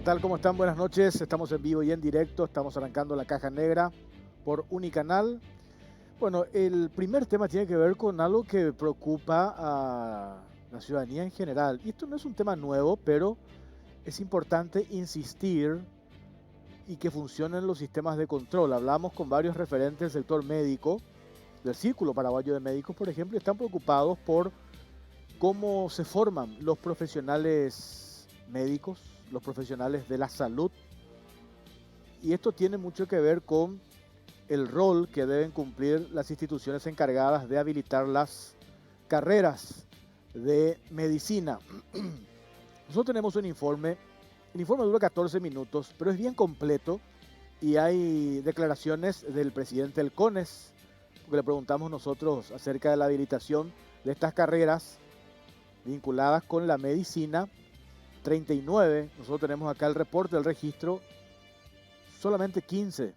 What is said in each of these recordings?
¿Qué tal? ¿Cómo están? Buenas noches. Estamos en vivo y en directo. Estamos arrancando la caja negra por Unicanal. Bueno, el primer tema tiene que ver con algo que preocupa a la ciudadanía en general. Y esto no es un tema nuevo, pero es importante insistir y que funcionen los sistemas de control. Hablamos con varios referentes del sector médico, del Círculo Paraguayo de Médicos, por ejemplo, y están preocupados por cómo se forman los profesionales médicos, los profesionales de la salud. Y esto tiene mucho que ver con el rol que deben cumplir las instituciones encargadas de habilitar las carreras de medicina. Nosotros tenemos un informe. El informe dura 14 minutos, pero es bien completo y hay declaraciones del presidente del CONES, porque le preguntamos nosotros acerca de la habilitación de estas carreras vinculadas con la medicina. 39, nosotros tenemos acá el reporte del registro, solamente 15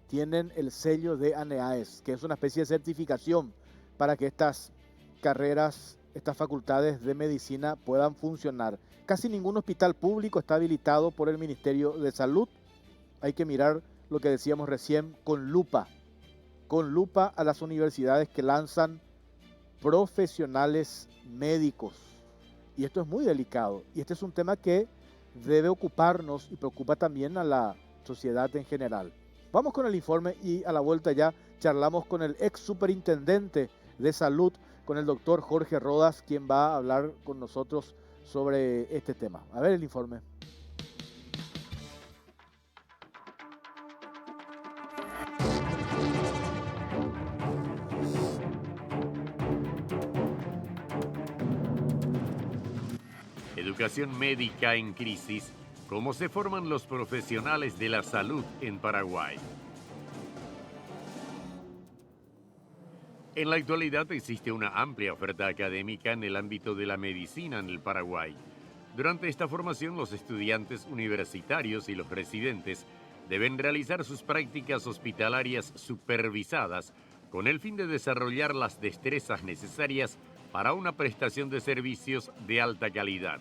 tienen el sello de ANEAES, que es una especie de certificación para que estas carreras, estas facultades de medicina puedan funcionar. Casi ningún hospital público está habilitado por el Ministerio de Salud. Hay que mirar lo que decíamos recién con lupa a las universidades que lanzan profesionales médicos. Y esto es muy delicado. Y este es un tema que debe ocuparnos y preocupa también a la sociedad en general. Vamos con el informe y a la vuelta ya charlamos con el ex superintendente de salud, con el doctor Jorge Rodas, quien va a hablar con nosotros sobre este tema. A ver el informe. Educación médica en crisis. ¿Cómo se forman los profesionales de la salud en Paraguay? En la actualidad existe una amplia oferta académica en el ámbito de la medicina en el Paraguay. Durante esta formación, los estudiantes universitarios y los residentes deben realizar sus prácticas hospitalarias supervisadas con el fin de desarrollar las destrezas necesarias para una prestación de servicios de alta calidad.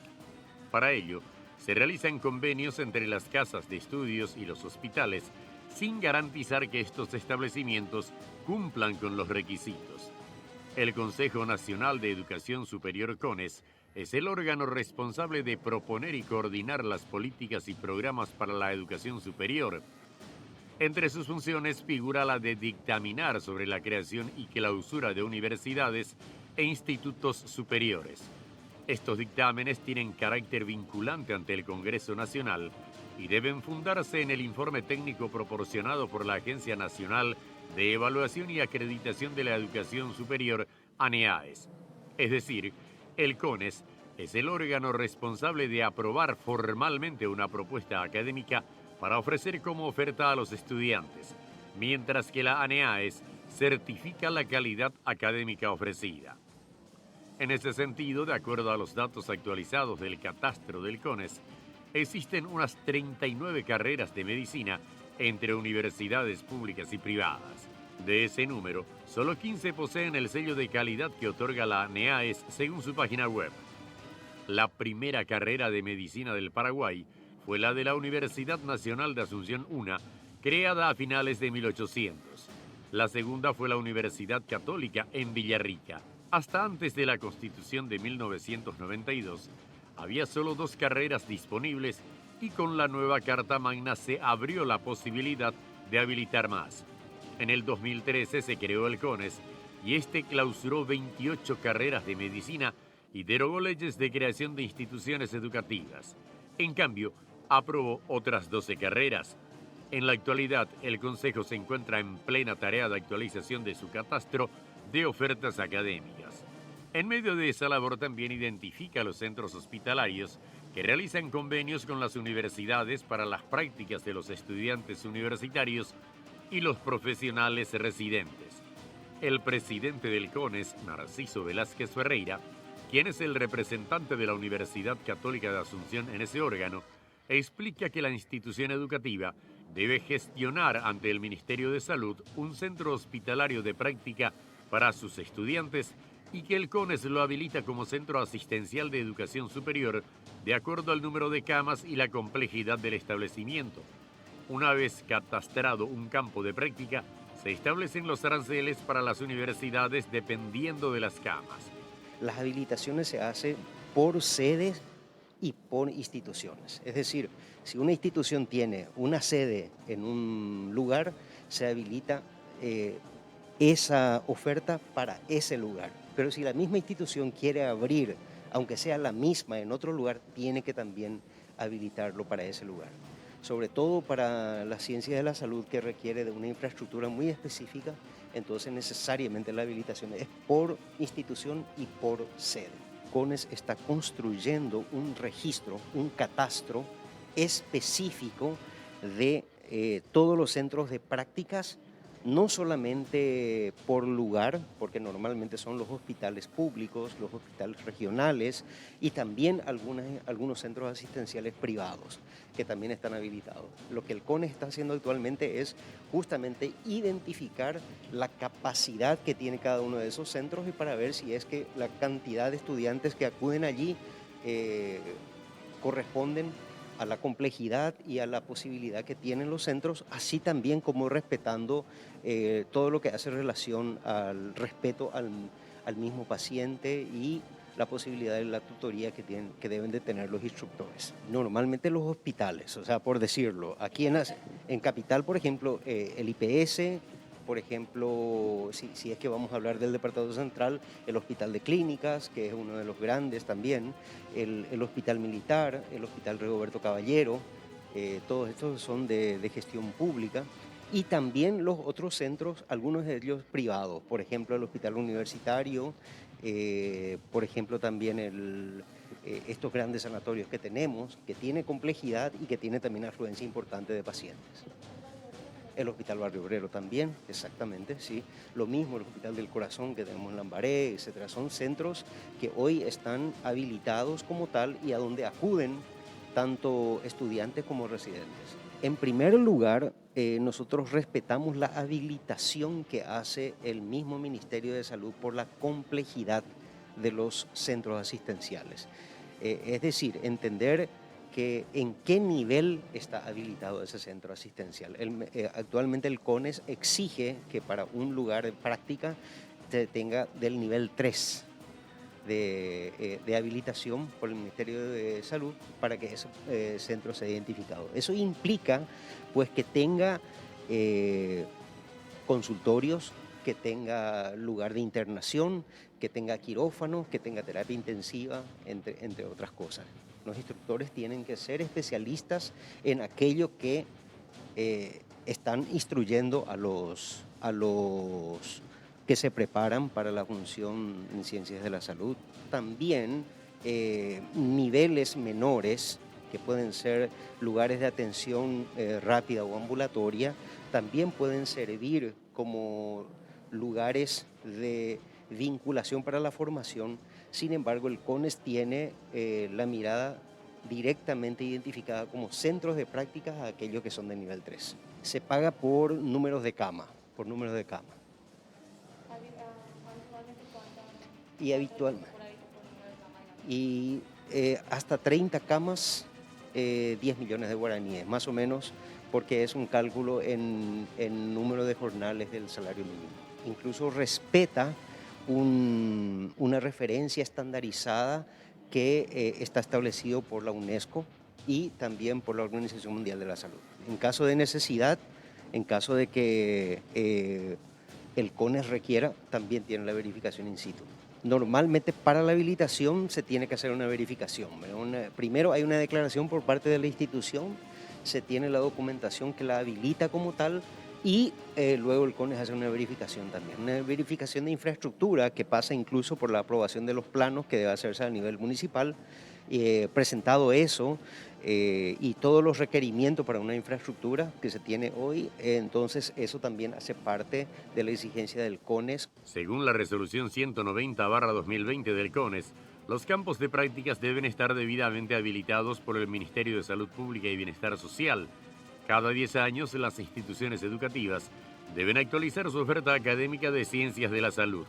Para ello, se realizan convenios entre las casas de estudios y los hospitales sin garantizar que estos establecimientos cumplan con los requisitos. El Consejo Nacional de Educación Superior CONES es el órgano responsable de proponer y coordinar las políticas y programas para la educación superior. Entre sus funciones figura la de dictaminar sobre la creación y clausura de universidades e institutos superiores. Estos dictámenes tienen carácter vinculante ante el Congreso Nacional y deben fundarse en el informe técnico proporcionado por la Agencia Nacional de Evaluación y Acreditación de la Educación Superior, ANEAES. Es decir, el CONES es el órgano responsable de aprobar formalmente una propuesta académica para ofrecer como oferta a los estudiantes, mientras que la ANEAES certifica la calidad académica ofrecida. En ese sentido, de acuerdo a los datos actualizados del catastro del CONES, existen unas 39 carreras de medicina entre universidades públicas y privadas. De ese número, solo 15 poseen el sello de calidad que otorga la ANEAES según su página web. La primera carrera de medicina del Paraguay fue la de la Universidad Nacional de Asunción UNA, creada a finales de 1800. La segunda fue la Universidad Católica en Villarrica. Hasta antes de la Constitución de 1992, había solo 2 carreras disponibles y con la nueva Carta Magna se abrió la posibilidad de habilitar más. En el 2013 se creó el CONES y este clausuró 28 carreras de medicina y derogó leyes de creación de instituciones educativas. En cambio, aprobó otras 12 carreras. En la actualidad, el Consejo se encuentra en plena tarea de actualización de su catastro de ofertas académicas. En medio de esa labor también identifica los centros hospitalarios que realizan convenios con las universidades para las prácticas de los estudiantes universitarios y los profesionales residentes. El presidente del CONES, Narciso Velázquez Ferreira, quien es el representante de la Universidad Católica de Asunción en ese órgano, explica que la institución educativa debe gestionar ante el Ministerio de Salud un centro hospitalario de práctica para sus estudiantes y que el CONES lo habilita como centro asistencial de educación superior de acuerdo al número de camas y la complejidad del establecimiento. Una vez catastrado un campo de práctica, se establecen los aranceles para las universidades dependiendo de las camas. Las habilitaciones se hacen por sedes y por instituciones. Es decir, si una institución tiene una sede en un lugar, se habilita esa oferta para ese lugar. Pero si la misma institución quiere abrir, aunque sea la misma en otro lugar, tiene que también habilitarlo para ese lugar. Sobre todo para la ciencia de la salud, que requiere de una infraestructura muy específica, entonces necesariamente la habilitación es por institución y por sede. CONES está construyendo un registro, un catastro específico de todos los centros de prácticas, no solamente por lugar, porque normalmente son los hospitales públicos, los hospitales regionales y también algunos centros asistenciales privados que también están habilitados. Lo que el CONES está haciendo actualmente es justamente identificar la capacidad que tiene cada uno de esos centros y para ver si es que la cantidad de estudiantes que acuden allí corresponden a la complejidad y a la posibilidad que tienen los centros, así también como respetando todo lo que hace relación al respeto al mismo paciente y la posibilidad de la tutoría que deben de tener los instructores. Normalmente los hospitales, o sea, por decirlo, aquí en Capital, por ejemplo, el IPS, por ejemplo, si es que vamos a hablar del Departamento Central, el Hospital de Clínicas, que es uno de los grandes también, el Hospital Militar, el Hospital Rigoberto Caballero, todos estos son de gestión pública, y también los otros centros, algunos de ellos privados, por ejemplo el Hospital Universitario, por ejemplo también estos grandes sanatorios que tenemos, que tiene complejidad y que tiene también afluencia importante de pacientes. El Hospital Barrio Obrero también, exactamente, sí. Lo mismo el Hospital del Corazón que tenemos en Lambaré, etcétera. Son centros que hoy están habilitados como tal y a donde acuden tanto estudiantes como residentes. En primer lugar, nosotros respetamos la habilitación que hace el mismo Ministerio de Salud por la complejidad de los centros asistenciales. Es decir, entender que en qué nivel está habilitado ese centro asistencial. Actualmente el CONES exige que para un lugar de práctica tenga del nivel 3 de habilitación por el Ministerio de Salud para que ese centro sea identificado. Eso implica pues que tenga consultorios, que tenga lugar de internación, que tenga quirófano, que tenga terapia intensiva, entre otras cosas. Los instructores tienen que ser especialistas en aquello que están instruyendo a los que se preparan para la función en ciencias de la salud. También niveles menores, que pueden ser lugares de atención rápida o ambulatoria, también pueden servir como lugares de vinculación para la formación. Sin embargo, el CONES tiene la mirada directamente identificada como centros de prácticas a aquellos que son de nivel 3. Se paga por números de cama, Y habitualmente. Y hasta 30 camas, 10 millones de guaraníes, más o menos, porque es un cálculo en número de jornales del salario mínimo. Incluso respeta una referencia estandarizada que está establecido por la UNESCO y también por la Organización Mundial de la Salud. En caso de necesidad, en caso de que el CONES requiera, también tiene la verificación in situ. Normalmente para la habilitación se tiene que hacer una verificación. Primero hay una declaración por parte de la institución, se tiene la documentación que la habilita como tal y luego el CONES hace una verificación también. Una verificación de infraestructura que pasa incluso por la aprobación de los planos que debe hacerse a nivel municipal. Presentado eso y todos los requerimientos para una infraestructura que se tiene hoy, entonces eso también hace parte de la exigencia del CONES. Según la resolución 190/2020 del CONES, los campos de prácticas deben estar debidamente habilitados por el Ministerio de Salud Pública y Bienestar Social. Cada 10 años, las instituciones educativas deben actualizar su oferta académica de ciencias de la salud.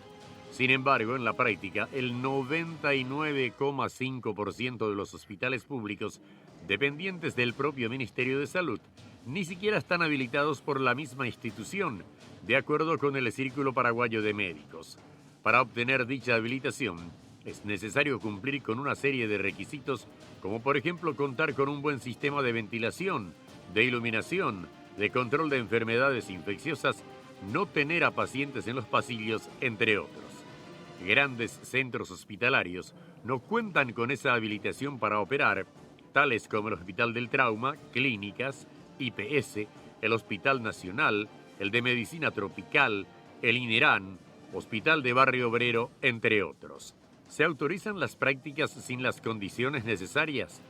Sin embargo, en la práctica, el 99,5% de los hospitales públicos dependientes del propio Ministerio de Salud ni siquiera están habilitados por la misma institución, de acuerdo con el Círculo Paraguayo de Médicos. Para obtener dicha habilitación, es necesario cumplir con una serie de requisitos, como por ejemplo contar con un buen sistema de ventilación, de iluminación, de control de enfermedades infecciosas, no tener a pacientes en los pasillos, entre otros. Grandes centros hospitalarios no cuentan con esa habilitación para operar, tales como el Hospital del Trauma, Clínicas, IPS, el Hospital Nacional, el de Medicina Tropical, el INERAN, Hospital de Barrio Obrero, entre otros. ¿Se autorizan las prácticas sin las condiciones necesarias?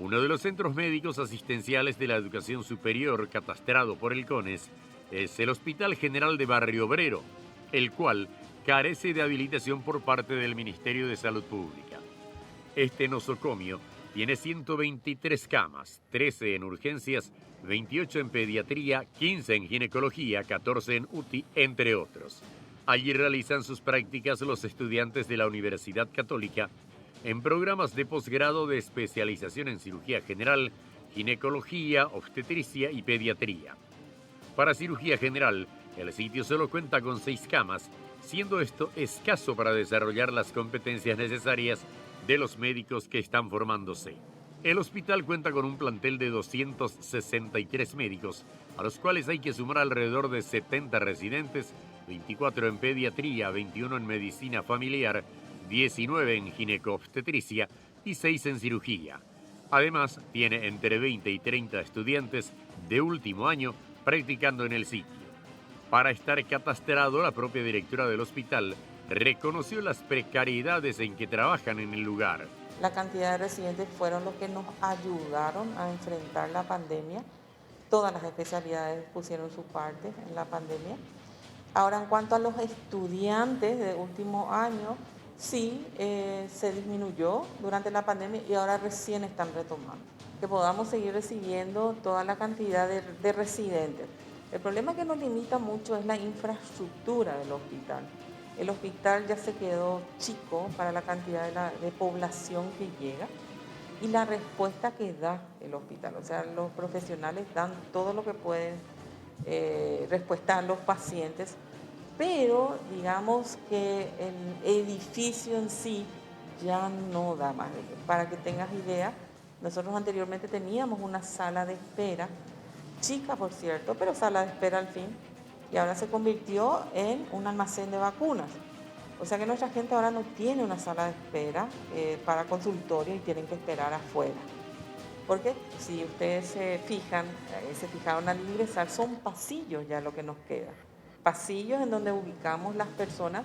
Uno de los centros médicos asistenciales de la educación superior catastrado por el CONES es el Hospital General de Barrio Obrero, el cual carece de habilitación por parte del Ministerio de Salud Pública. Este nosocomio tiene 123 camas, 13 en urgencias, 28 en pediatría, 15 en ginecología, 14 en UTI, entre otros. Allí realizan sus prácticas los estudiantes de la Universidad Católica en programas de posgrado de especialización en cirugía general, ginecología, obstetricia y pediatría. Para cirugía general, el sitio solo cuenta con 6 camas, siendo esto escaso para desarrollar las competencias necesarias de los médicos que están formándose. El hospital cuenta con un plantel de 263 médicos, a los cuales hay que sumar alrededor de 70 residentes, 24 en pediatría, 21 en medicina familiar, 19 en gineco-obstetricia y 6 en cirugía. Además, tiene entre 20 y 30 estudiantes de último año practicando en el sitio. Para estar catastrado, la propia directora del hospital reconoció las precariedades en que trabajan en el lugar. La cantidad de residentes fueron los que nos ayudaron a enfrentar la pandemia. Todas las especialidades pusieron su parte en la pandemia. Ahora, en cuanto a los estudiantes de último año, sí, se disminuyó durante la pandemia y ahora recién están retomando. Que podamos seguir recibiendo toda la cantidad de residentes. El problema que nos limita mucho es la infraestructura del hospital. El hospital ya se quedó chico para la cantidad de población que llega y la respuesta que da el hospital. O sea, los profesionales dan todo lo que pueden, respuesta a los pacientes, pero digamos que el edificio en sí ya no da más. Para que tengas idea, nosotros anteriormente teníamos una sala de espera, chica por cierto, pero sala de espera al fin, y ahora se convirtió en un almacén de vacunas. O sea que nuestra gente ahora no tiene una sala de espera para consultorio y tienen que esperar afuera. Porque si ustedes se fijaron al ingresar, son pasillos ya lo que nos queda. Pasillos en donde ubicamos las personas,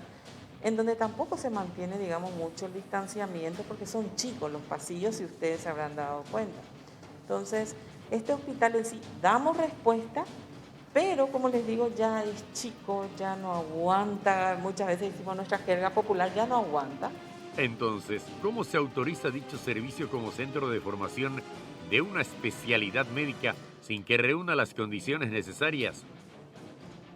en donde tampoco se mantiene, digamos, mucho el distanciamiento porque son chicos los pasillos, si ustedes se habrán dado cuenta. Entonces, este hospital en sí, damos respuesta, pero como les digo, ya es chico, ya no aguanta, muchas veces decimos nuestra jerga popular, ya no aguanta. Entonces, ¿cómo se autoriza dicho servicio como centro de formación de una especialidad médica sin que reúna las condiciones necesarias?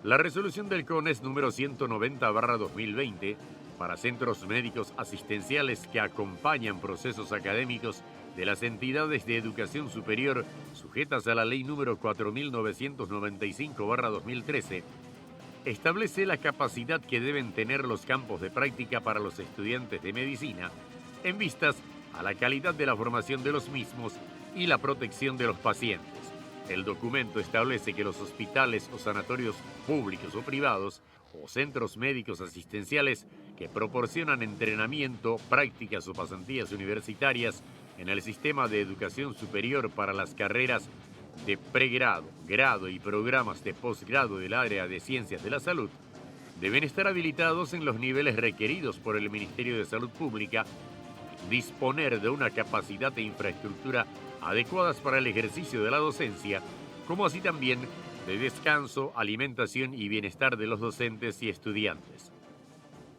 La resolución del CONES número 190/2020 para centros médicos asistenciales que acompañan procesos académicos de las entidades de educación superior sujetas a la ley número 4995/2013, establece la capacidad que deben tener los campos de práctica para los estudiantes de medicina en vistas a la calidad de la formación de los mismos y la protección de los pacientes. El documento establece que los hospitales o sanatorios públicos o privados o centros médicos asistenciales que proporcionan entrenamiento, prácticas o pasantías universitarias en el sistema de educación superior para las carreras de pregrado, grado y programas de posgrado del área de ciencias de la salud deben estar habilitados en los niveles requeridos por el Ministerio de Salud Pública, disponer de una capacidad e infraestructura adecuadas para el ejercicio de la docencia, como así también de descanso, alimentación y bienestar de los docentes y estudiantes.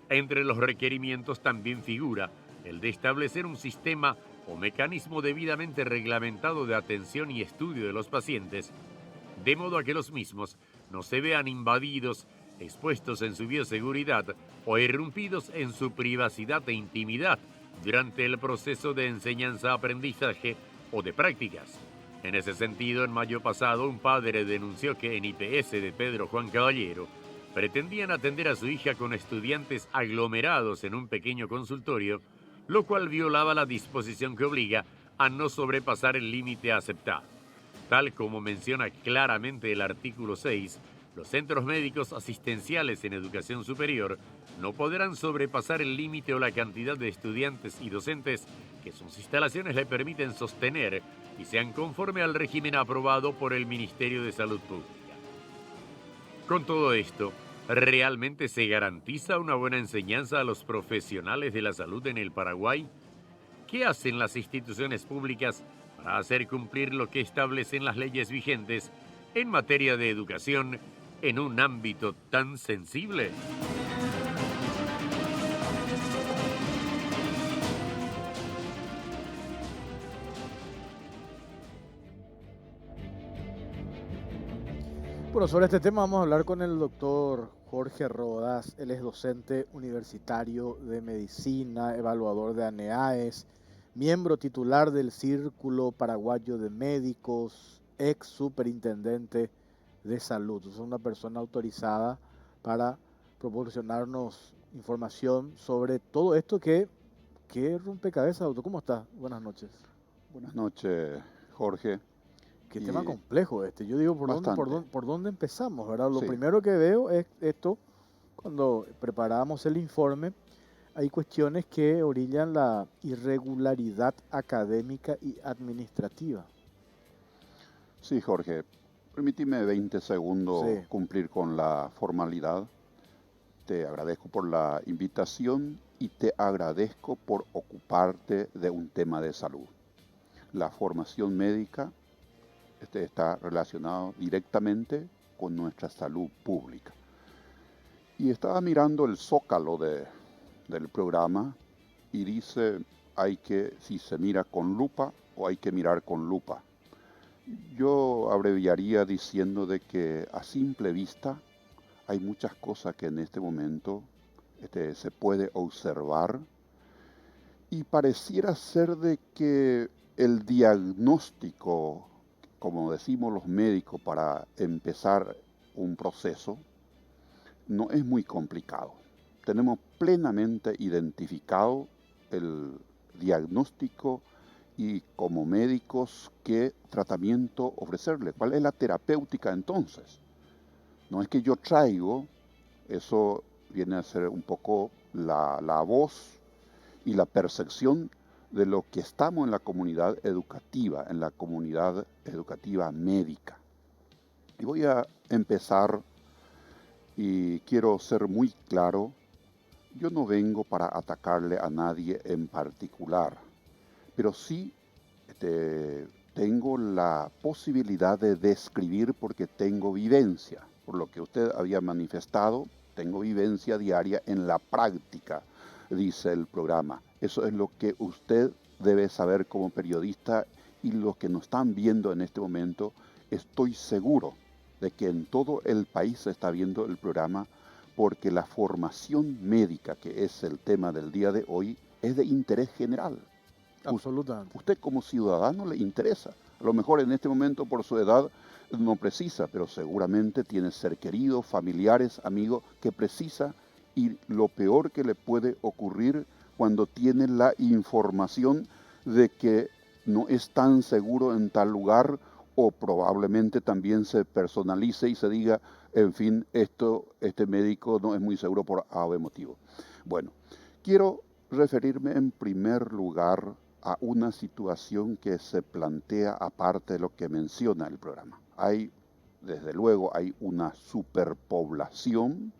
Entre los requerimientos también figura el de establecer un sistema o mecanismo debidamente reglamentado de atención y estudio de los pacientes, de modo a que los mismos no se vean invadidos expuestos en su bioseguridad o irrumpidos en su privacidad e intimidad durante el proceso de enseñanza-aprendizaje o de prácticas. En ese sentido, en mayo pasado, un padre denunció que en IPS de Pedro Juan Caballero pretendían atender a su hija con estudiantes aglomerados en un pequeño consultorio, lo cual violaba la disposición que obliga a no sobrepasar el límite aceptado. Tal como menciona claramente el artículo 6, los centros médicos asistenciales en educación superior no podrán sobrepasar el límite o la cantidad de estudiantes y docentes que sus instalaciones le permiten sostener y sean conforme al régimen aprobado por el Ministerio de Salud Pública. Con todo esto, ¿realmente se garantiza una buena enseñanza a los profesionales de la salud en el Paraguay? ¿Qué hacen las instituciones públicas para hacer cumplir lo que establecen las leyes vigentes en materia de educación en un ámbito tan sensible? Bueno, sobre este tema vamos a hablar con el doctor Jorge Rodas. Él es docente universitario de medicina, evaluador de ANEAES, miembro titular del Círculo Paraguayo de Médicos, ex superintendente de salud. Es una persona autorizada para proporcionarnos información sobre todo esto que rompecabezas, doctor. ¿Cómo está? Buenas noches. Buenas noches, Jorge. Qué tema complejo este. Yo digo, ¿por dónde empezamos, verdad? Lo primero que veo es esto, cuando preparábamos el informe, hay cuestiones que orillan la irregularidad académica y administrativa. Sí, Jorge. Permíteme 20 segundos cumplir con la formalidad. Te agradezco por la invitación y te agradezco por ocuparte de un tema de salud. La formación médica está relacionado directamente con nuestra salud pública. Y estaba mirando el zócalo del programa y dice, si se mira con lupa o hay que mirar con lupa. Yo abreviaría diciendo de que a simple vista hay muchas cosas que en este momento se puede observar y pareciera ser de que el diagnóstico, como decimos los médicos, para empezar un proceso, no es muy complicado. Tenemos plenamente identificado el diagnóstico y como médicos qué tratamiento ofrecerle. ¿Cuál es la terapéutica entonces? No es que yo traigo, eso viene a ser un poco la voz y la percepción de lo que estamos en la comunidad educativa, médica. Y voy a empezar y quiero ser muy claro, yo no vengo para atacarle a nadie en particular, pero sí tengo la posibilidad de describir porque tengo vivencia, por lo que usted había manifestado, tengo vivencia diaria en la práctica, dice el programa. Eso es lo que usted debe saber como periodista y los que nos están viendo en este momento, estoy seguro de que en todo el país se está viendo el programa porque la formación médica, que es el tema del día de hoy, es de interés general. Absolutamente. Usted como ciudadano le interesa. A lo mejor en este momento por su edad no precisa, pero seguramente tiene ser querido, familiares, amigos que precisa y lo peor que le puede ocurrir cuando tiene la información de que no es tan seguro en tal lugar o probablemente también se personalice y se diga, en fin, este médico no es muy seguro por A o B motivo. Bueno, quiero referirme en primer lugar a una situación que se plantea aparte de lo que menciona el programa. Desde luego, hay una superpoblación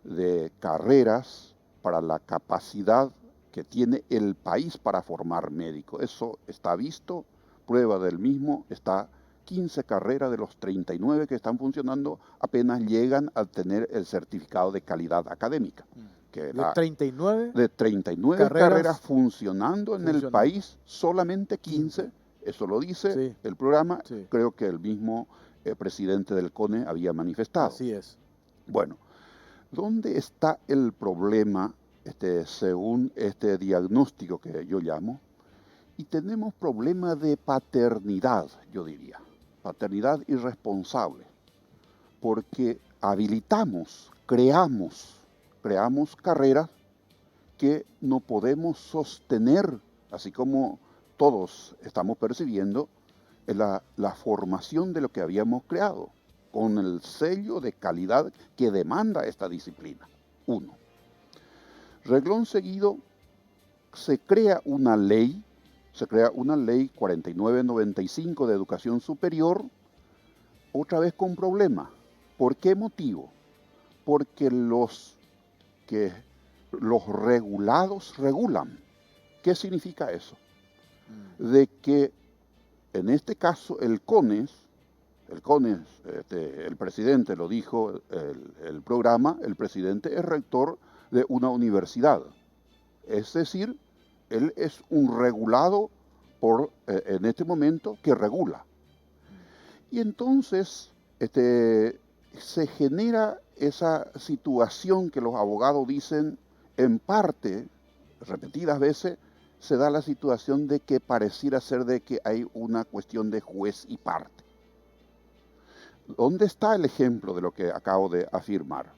de carreras para la capacidad que tiene el país para formar médicos. Eso está visto, prueba del mismo, está 15 carreras de los 39 que están funcionando, apenas llegan a tener el certificado de calidad académica. ¿De 39? De 39 carreras funcionando en el país, solamente 15, eso lo dice el programa, creo que el mismo presidente del CONE había manifestado. Así es. Bueno, ¿Dónde está el problema según este diagnóstico que yo llamo? Y tenemos problema de paternidad, yo diría, paternidad irresponsable, porque habilitamos, creamos carreras que no podemos sostener, así como todos estamos percibiendo, la formación de lo que habíamos creado, con el sello de calidad que demanda esta disciplina. Uno. Reglón seguido, se crea una ley 4995 de educación superior, otra vez con problema. ¿Por qué motivo? Porque los regulados regulan. ¿Qué significa eso? De que en este caso el CONES, el presidente lo dijo, el programa, el presidente es rector de una universidad. Es decir, él es un regulado en este momento que regula. Y entonces se genera esa situación que los abogados dicen, en parte, repetidas veces, se da la situación de que pareciera ser de que hay una cuestión de juez y parte. ¿Dónde está el ejemplo de lo que acabo de afirmar?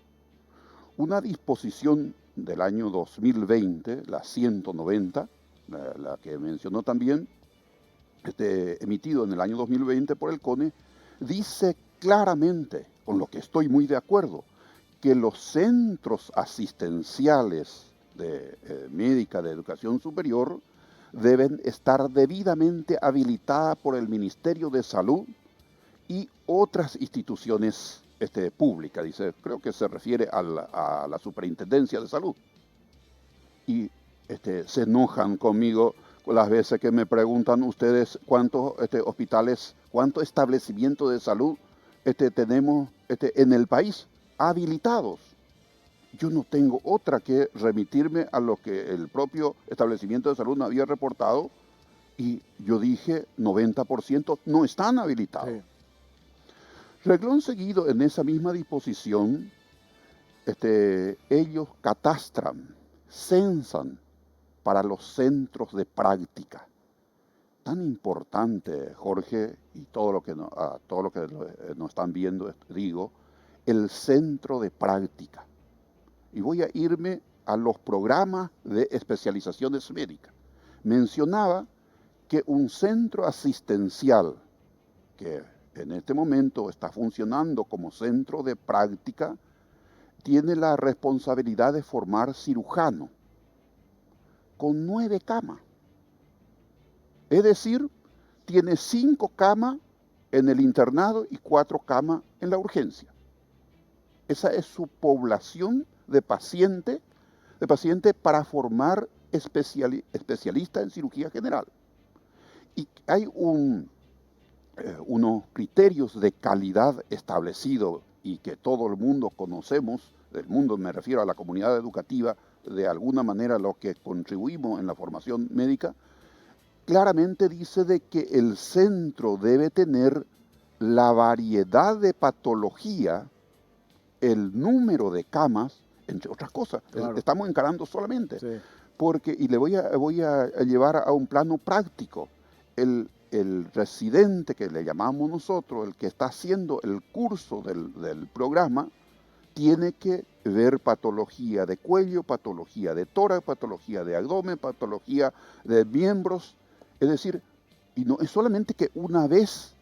Una disposición del año 2020, la 190, la que mencionó también, emitido en el año 2020 por el CONE, dice claramente, con lo que estoy muy de acuerdo, que los centros asistenciales de médica de educación superior deben estar debidamente habilitadas por el Ministerio de Salud y otras instituciones públicas. Dice, creo que se refiere a la Superintendencia de Salud. Y se enojan conmigo las veces que me preguntan ustedes cuántos hospitales, cuántos establecimientos de salud tenemos en el país habilitados. Yo no tengo otra que remitirme a lo que el propio establecimiento de salud me había reportado y yo dije 90% no están habilitados. Sí. Reglón seguido, en esa misma disposición, ellos catastran, censan para los centros de práctica. Tan importante, Jorge, y todo lo que nos están viendo, digo, el centro de práctica. Y voy a irme a los programas de especializaciones médicas. Mencionaba que un centro asistencial que en este momento está funcionando como centro de práctica tiene la responsabilidad de formar cirujano con 9 camas. Es decir, tiene 5 camas en el internado y 4 camas en la urgencia. Esa es su población de paciente para formar especialistas en cirugía general. Y hay unos criterios de calidad establecidos y que todo el mundo conocemos, del mundo me refiero a la comunidad educativa, de alguna manera lo que contribuimos en la formación médica, claramente dice de que el centro debe tener la variedad de patología, el número de camas, entre otras cosas. Claro. Estamos encarando solamente. Sí. Porque, y le voy a llevar a un plano práctico. El residente que le llamamos nosotros, el que está haciendo el curso del programa, tiene que ver patología de cuello, patología de tórax, patología de abdomen, patología de miembros. Es decir, y no es solamente que una vez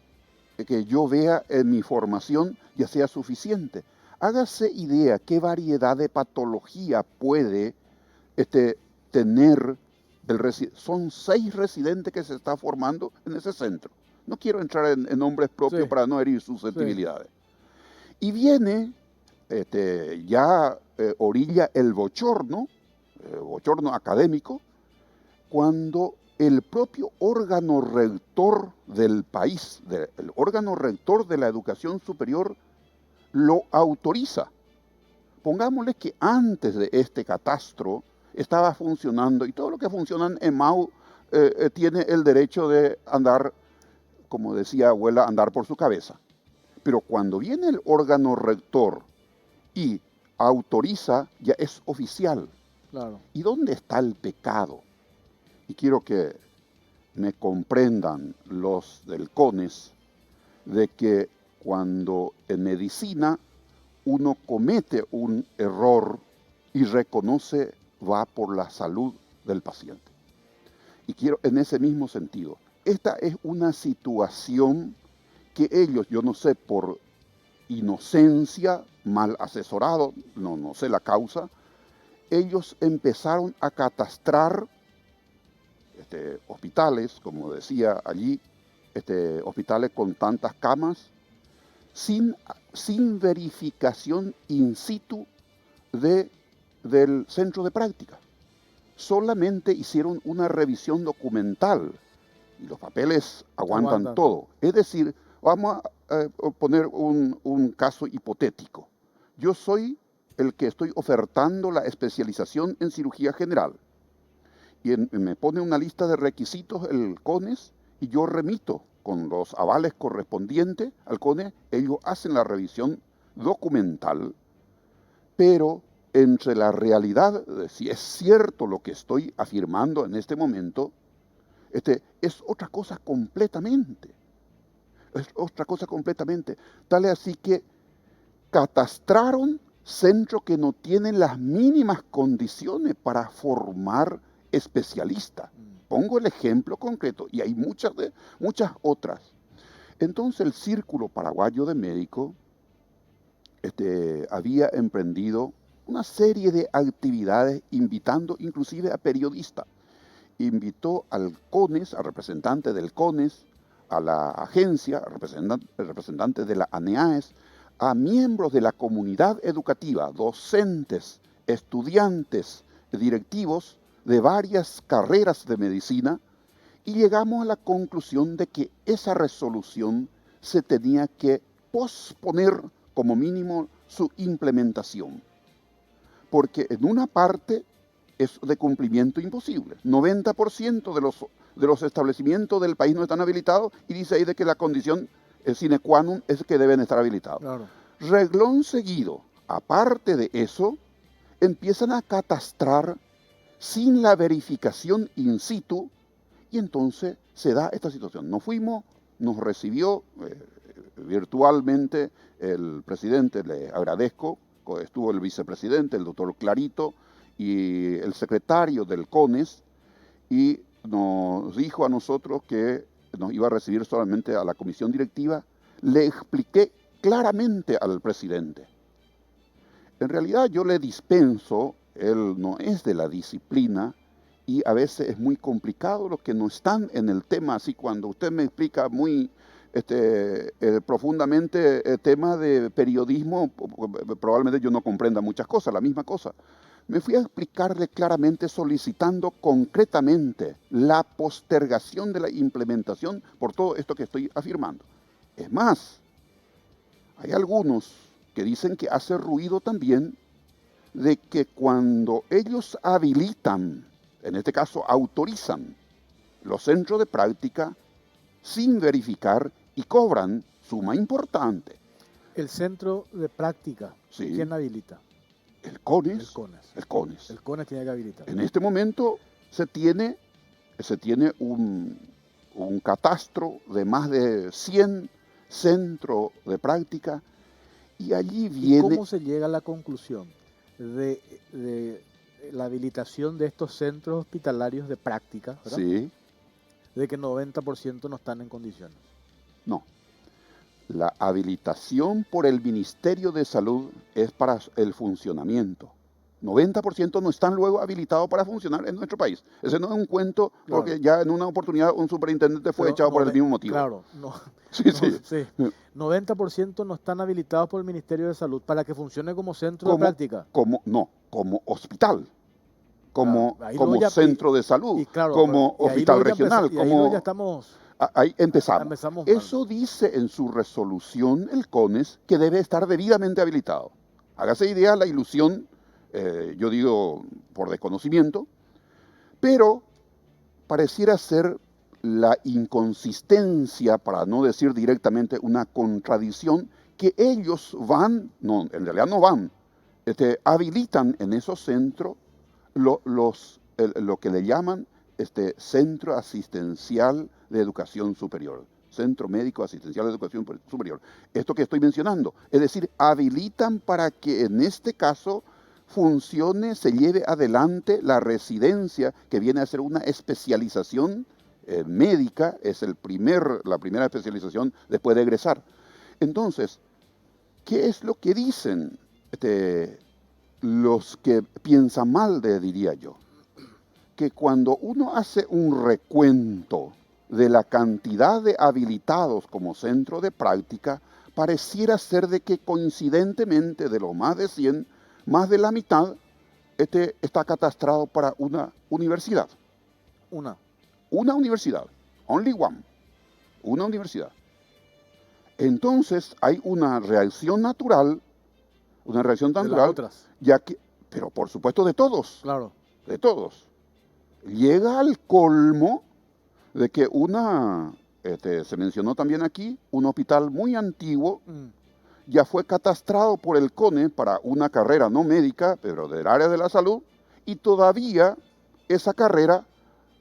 que yo vea en mi formación ya sea suficiente. Hágase idea qué variedad de patología puede tener son 6 residentes que se está formando en ese centro. No quiero entrar en nombres propios, sí, para no herir susceptibilidades. Sí. Y viene, orilla el bochorno académico, cuando el propio órgano rector del país, el órgano rector de la educación superior, lo autoriza. Pongámosle que antes de este catastro estaba funcionando, y todo lo que funciona en EMAU tiene el derecho de andar, como decía abuela, andar por su cabeza. Pero cuando viene el órgano rector y autoriza ya es oficial. Claro. ¿Y dónde está el pecado? Y quiero que me comprendan los del CONES de que cuando en medicina uno comete un error y reconoce, va por la salud del paciente. Y quiero, en ese mismo sentido, esta es una situación que ellos, yo no sé, por inocencia, mal asesorado, no sé la causa, ellos empezaron a catastrar hospitales, como decía allí, hospitales con tantas camas, sin verificación in situ del centro de práctica. Solamente hicieron una revisión documental y los papeles aguantan todo. Es decir, vamos a poner un caso hipotético. Yo soy el que estoy ofertando la especialización en cirugía general. Y me pone una lista de requisitos el CONES y yo remito con los avales correspondientes al CONES. Ellos hacen la revisión documental, pero entre la realidad de si es cierto lo que estoy afirmando en este momento, es otra cosa completamente. Es otra cosa completamente. Tal es así que catastraron centros que no tienen las mínimas condiciones para formar especialistas. Pongo el ejemplo concreto y hay muchas otras. Entonces el Círculo Paraguayo de Médicos había emprendido una serie de actividades invitando inclusive a periodistas. Invitó al CONES, al representante del CONES, a la agencia, al representante de la ANEAES, a miembros de la comunidad educativa, docentes, estudiantes, directivos de varias carreras de medicina, y llegamos a la conclusión de que esa resolución se tenía que posponer como mínimo su implementación. Porque en una parte es de cumplimiento imposible. 90% de los establecimientos del país no están habilitados y dice ahí de que la condición sine qua non es que deben estar habilitados. Claro. Reglón seguido, aparte de eso, empiezan a catastrar sin la verificación in situ y entonces se da esta situación. Nos fuimos, nos recibió virtualmente el presidente, le agradezco, estuvo el vicepresidente, el doctor Clarito, y el secretario del CONES, y nos dijo a nosotros que nos iba a recibir solamente a la comisión directiva. Le expliqué claramente al presidente. En realidad yo le dispenso, él no es de la disciplina, y a veces es muy complicado los que no están en el tema, así cuando usted me explica muy profundamente el tema de periodismo, probablemente yo no comprenda muchas cosas, la misma cosa. Me fui a explicarle claramente, solicitando concretamente la postergación de la implementación por todo esto que estoy afirmando. Es más, hay algunos que dicen que hace ruido también de que cuando ellos habilitan, en este caso autorizan, los centros de práctica sin verificar y cobran suma importante. El centro de práctica, Sí. ¿quién habilita? El CONES. El CONES. El CONES. El CONES tiene que habilitar. En este momento se tiene un catastro de más de 100 centros de práctica y allí viene... ¿Y cómo se llega a la conclusión de la habilitación de estos centros hospitalarios de práctica, ¿verdad? Sí, De que 90% no están en condiciones? no. La habilitación por el Ministerio de Salud es para el funcionamiento. 90% no están luego habilitados para funcionar en nuestro país. Ese no es un cuento, Claro. porque ya en una oportunidad un superintendente fue Pero echado por el mismo motivo. Claro, no. Sí, No, sí. sí. 90% no están habilitados por el Ministerio de Salud para que funcione como centro de práctica. Como hospital, como Claro, ahí luego ya- centro de salud, Y claro, como y ahí hospital luego ya regional, y ahí luego como... ya estamos... Ahí empezamos. Empezamos mal. Eso dice en su resolución el CONES que debe estar debidamente habilitado. Hágase idea la ilusión, yo digo por desconocimiento, pero pareciera ser la inconsistencia, para no decir directamente una contradicción, que ellos van, no, en realidad no van, habilitan en esos centros lo que le llaman Centro Asistencial de Educación Superior, Centro Médico Asistencial de Educación Superior. Esto que estoy mencionando, es decir, habilitan para que en este caso funcione, se lleve adelante la residencia, que viene a ser una especialización médica, es la primera especialización después de egresar. Entonces, ¿qué es lo que dicen los que piensan mal, diría yo? Que cuando uno hace un recuento de la cantidad de habilitados como centro de práctica, pareciera ser de que coincidentemente de los más de 100, más de la mitad está catastrado para una universidad. Una universidad, only one, una universidad. Entonces hay una reacción natural, De las otras. ya que, pero por supuesto de todos, Claro. de todos. Llega al colmo de que se mencionó también aquí, un hospital muy antiguo, ya fue catastrado por el CONE para una carrera no médica, pero del área de la salud, y todavía esa carrera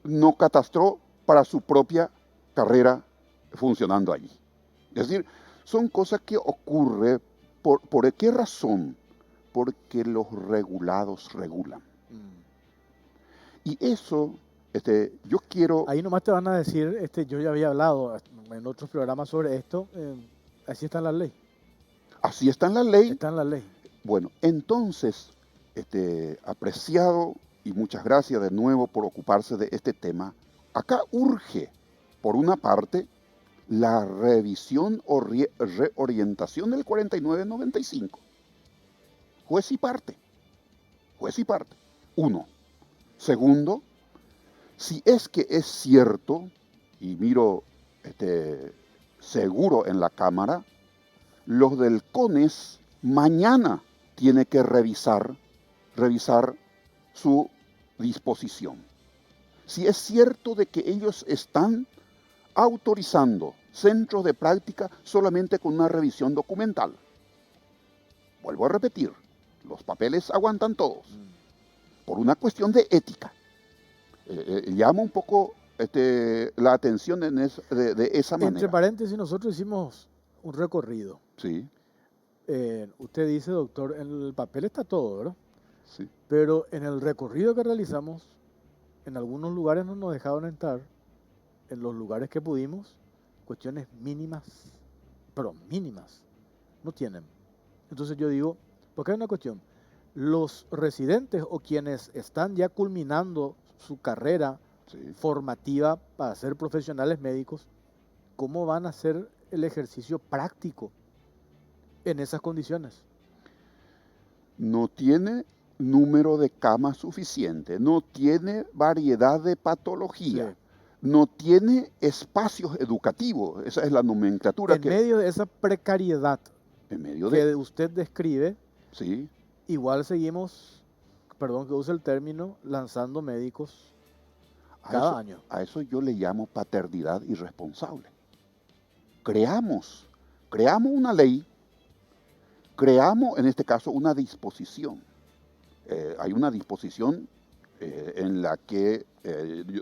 no catastró para su propia carrera funcionando allí. Es decir, son cosas que ocurren. ¿Por qué razón? Porque los regulados regulan. Y eso, yo quiero... Ahí nomás te van a decir, yo ya había hablado en otros programas sobre esto, así está en la ley. Así está en la ley. Está en la ley. Bueno, entonces, apreciado y muchas gracias de nuevo por ocuparse de este tema. Acá urge, por una parte, la revisión o reorientación del 4995. Juez y parte. Juez y parte. Uno. Segundo, si es que es cierto, y miro seguro en la Cámara, los del CONES mañana tiene que revisar su disposición. Si es cierto de que ellos están autorizando centros de práctica solamente con una revisión documental. Vuelvo a repetir, los papeles aguantan todos, por una cuestión de ética. Llama un poco la atención de esa manera. Entre paréntesis, nosotros hicimos un recorrido. Sí. Usted dice, doctor, en el papel está todo, ¿verdad? Sí. Pero en el recorrido que realizamos, en algunos lugares no nos dejaron entrar, en los lugares que pudimos, cuestiones mínimas, pero mínimas, no tienen. Entonces yo digo, porque hay una cuestión, los residentes o quienes están ya culminando su carrera formativa para ser profesionales médicos, ¿cómo van a hacer el ejercicio práctico en esas condiciones? No tiene número de camas suficiente, no tiene variedad de patología. Sí. No tiene espacios educativos, esa es la nomenclatura. En medio de esa precariedad que usted describe, sí, igual seguimos, perdón que use el término, lanzando médicos cada año. A eso yo le llamo paternidad irresponsable. Creamos una ley, creamos en este caso una disposición. Hay una disposición en la que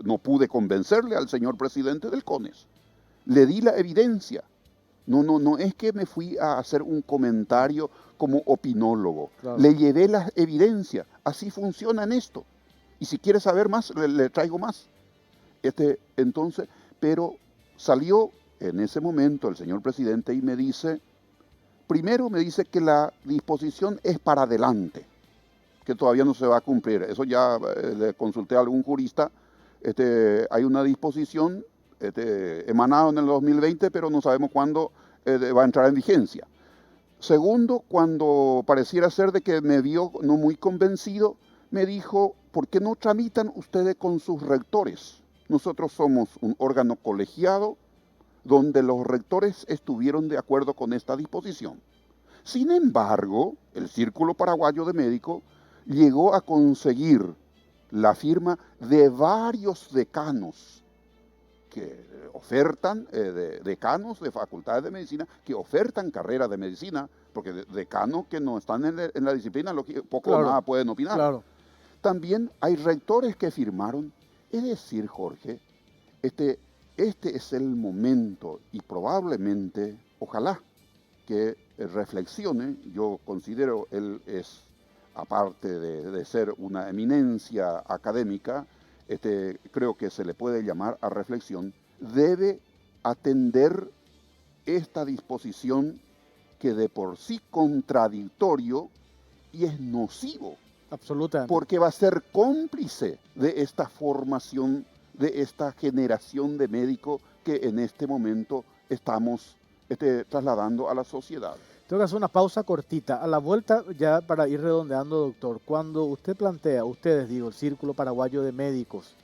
no pude convencerle al señor presidente del CONES. Le di la evidencia. No es que me fui a hacer un comentario como opinólogo. Claro. Le llevé la evidencia. Así funciona en esto. Y si quiere saber más, le traigo más. Entonces, pero salió en ese momento el señor presidente y me dice, primero me dice que la disposición es para adelante, que todavía no se va a cumplir. Eso ya le consulté a algún jurista. Hay una disposición emanada en el 2020, pero no sabemos cuándo va a entrar en vigencia. Segundo, cuando pareciera ser de que me vio no muy convencido, me dijo, ¿por qué no tramitan ustedes con sus rectores? Nosotros somos un órgano colegiado donde los rectores estuvieron de acuerdo con esta disposición. Sin embargo, el Círculo Paraguayo de Médicos llegó a conseguir la firma de varios decanos que ofertan, decanos de facultades de medicina, que ofertan carreras de medicina, porque decanos que no están en la disciplina, poco o nada pueden opinar. Claro. También hay rectores que firmaron. Es decir, Jorge, este es el momento y probablemente, ojalá, que reflexione. Yo considero él es, aparte de ser una eminencia académica, creo que se le puede llamar a reflexión, debe atender esta disposición que de por sí contradictorio y es nocivo. Absolutamente. Porque va a ser cómplice de esta formación, de esta generación de médicos que en este momento estamos trasladando a la sociedad. Tengo que hacer una pausa cortita. A la vuelta, ya para ir redondeando, doctor, cuando usted plantea, ustedes, digo, el Círculo Paraguayo de Médicos,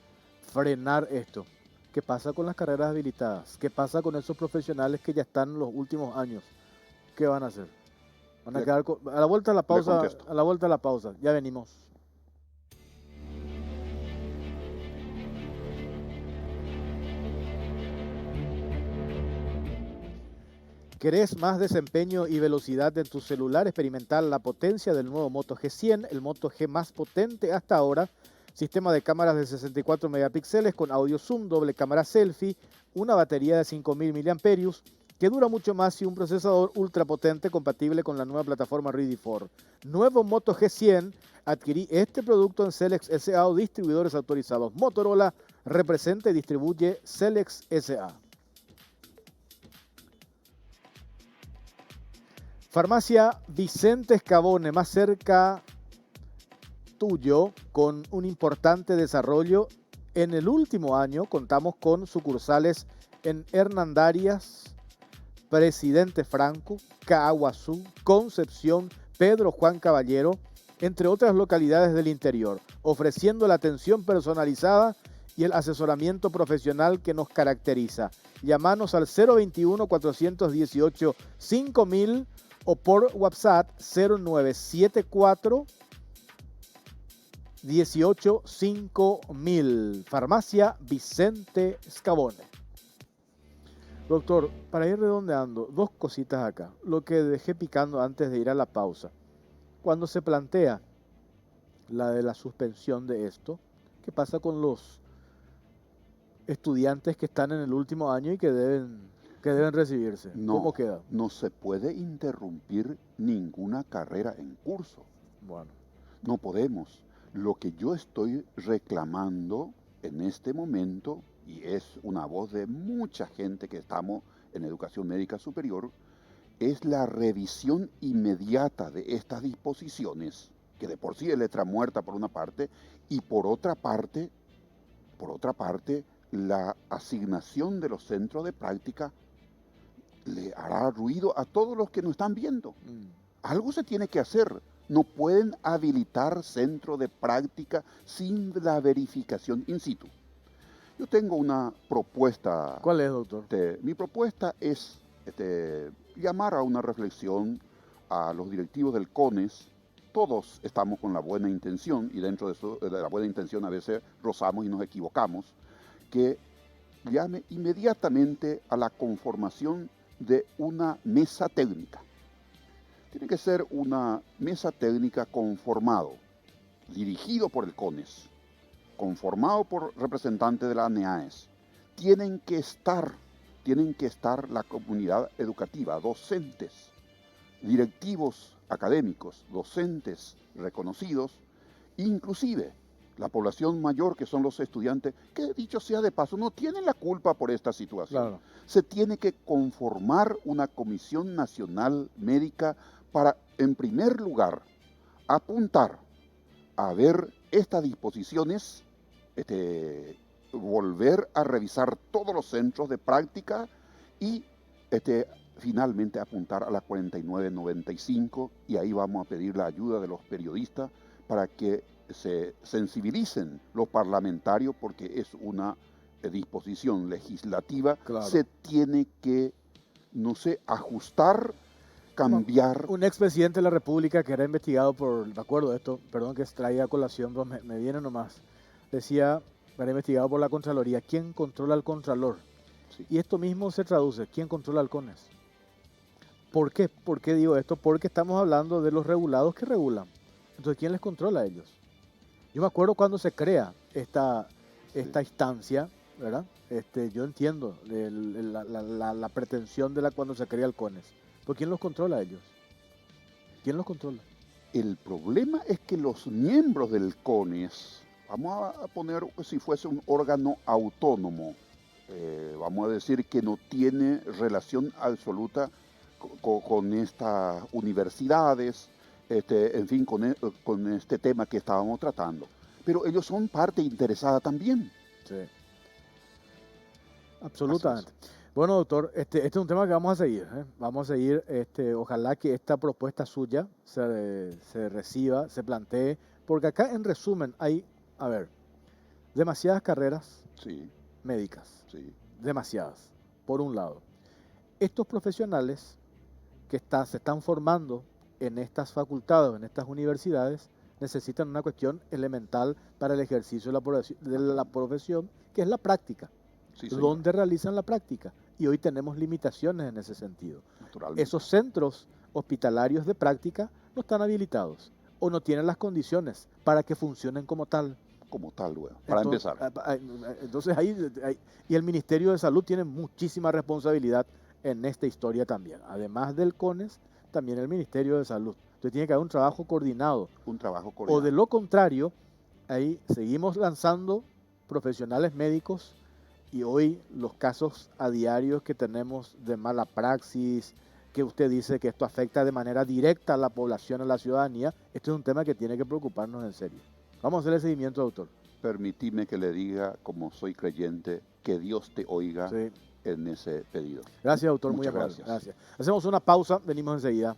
frenar esto, ¿qué pasa con las carreras habilitadas? ¿Qué pasa con esos profesionales que ya están en los últimos años? ¿Qué van a hacer? Van a quedar a la vuelta de la pausa, a la vuelta de la pausa. Ya venimos. ¿Querés más desempeño y velocidad en tu celular? Experimentar la potencia del nuevo Moto G100, el Moto G más potente hasta ahora. Sistema de cámaras de 64 megapíxeles con audio zoom, doble cámara selfie, una batería de 5000 mAh que dura mucho más y un procesador ultra potente compatible con la nueva plataforma Ready 4. Nuevo Moto G100. Adquirí este producto en Celex S.A. o distribuidores autorizados. Motorola representa y distribuye Celex S.A. Farmacia Vicente Scavone, más cerca tuyo, con un importante desarrollo. En el último año contamos con sucursales en Hernandarias, Presidente Franco, Caaguazú, Concepción, Pedro Juan Caballero, entre otras localidades del interior, ofreciendo la atención personalizada y el asesoramiento profesional que nos caracteriza. Llámanos al 021-418-5000 o por WhatsApp 0974 185000. Farmacia Vicente Scavone. Doctor, para ir redondeando, dos cositas acá. Lo que dejé picando antes de ir a la pausa. Cuando se plantea la de la suspensión de esto, ¿qué pasa con los estudiantes que están en el último año y que deben recibirse? ¿Cómo queda? No se puede interrumpir ninguna carrera en curso. Bueno. No podemos. Lo que yo estoy reclamando en este momento, y es una voz de mucha gente que estamos en educación médica superior, es la revisión inmediata de estas disposiciones, que de por sí es letra muerta por una parte, y por otra parte, la asignación de los centros de práctica le hará ruido a todos los que nos están viendo. Algo se tiene que hacer. No pueden habilitar centro de práctica sin la verificación in situ. Yo tengo una propuesta. ¿Cuál es, doctor? Mi propuesta es llamar a una reflexión a los directivos del CONES. Todos estamos con la buena intención, y dentro de la buena intención a veces rozamos y nos equivocamos, que llame inmediatamente a la conformación de una mesa técnica. Tiene que ser una mesa técnica conformado, dirigido por el CONES, conformado por representantes de la ANEAES. Tienen que estar la comunidad educativa, docentes, directivos académicos, docentes reconocidos, inclusive la población mayor, que son los estudiantes, que dicho sea de paso, no tienen la culpa por esta situación. Claro. Se tiene que conformar una comisión nacional médica para, en primer lugar, apuntar a ver estas disposiciones, volver a revisar todos los centros de práctica y finalmente apuntar a la 4995, y ahí vamos a pedir la ayuda de los periodistas para que se sensibilicen los parlamentarios, porque es una disposición legislativa. Claro. Se tiene que, ajustar, cambiar. Un expresidente de la República que era investigado por, de acuerdo a esto, perdón que traiga a colación, pero me viene nomás, decía, Era investigado por la Contraloría. ¿Quién controla al Contralor? Sí. Y esto mismo se traduce. ¿Quién controla al CONES? ¿Por qué? ¿Por qué digo esto? Porque estamos hablando de los regulados que regulan. Entonces, ¿quién les controla a ellos? Yo me acuerdo cuando se crea esta instancia, ¿verdad? Yo entiendo la pretensión de cuando se crea el CONES. ¿Pero quién los controla a ellos? ¿Quién los controla? El problema es que los miembros del CONES, vamos a poner si fuese un órgano autónomo, vamos a decir que no tiene relación absoluta con estas universidades, en fin, con este tema que estábamos tratando. Pero ellos son parte interesada también. Sí. Absolutamente. Bueno, doctor, este es un tema que vamos a seguir. Vamos a seguir, ojalá que esta propuesta suya se reciba, se plantee, porque acá en resumen hay, a ver, demasiadas carreras médicas, demasiadas, por un lado. Estos profesionales que se están formando en estas facultades, en estas universidades, necesitan una cuestión elemental para el ejercicio de la profesión, que es la práctica. ¿Dónde realizan la práctica? Y hoy tenemos limitaciones en ese sentido. Esos centros hospitalarios de práctica no están habilitados o no tienen las condiciones para que funcionen como tal. Para empezar. Entonces y el Ministerio de Salud tiene muchísima responsabilidad en esta historia también. Además del CONES, también el Ministerio de Salud. Entonces tiene que haber un trabajo coordinado. O de lo contrario, ahí seguimos lanzando profesionales médicos y hoy los casos a diario que tenemos de mala praxis, que usted dice que esto afecta de manera directa a la población, a la ciudadanía, este es un tema que tiene que preocuparnos en serio. Vamos a hacer el seguimiento, doctor. Permitime que le diga, como soy creyente, que Dios te oiga en ese pedido. Gracias, doctor. Muchas muy amable. gracias. Hacemos una pausa, venimos enseguida.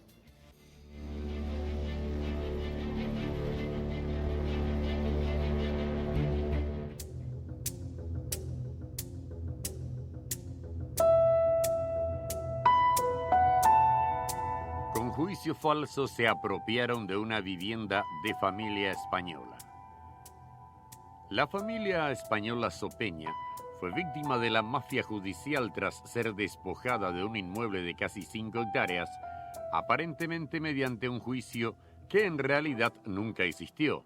Con juicio falso se apropiaron de una vivienda de familia española. La familia española Sopeña fue víctima de la mafia judicial tras ser despojada de un inmueble de casi 5 hectáreas, aparentemente mediante un juicio que en realidad nunca existió.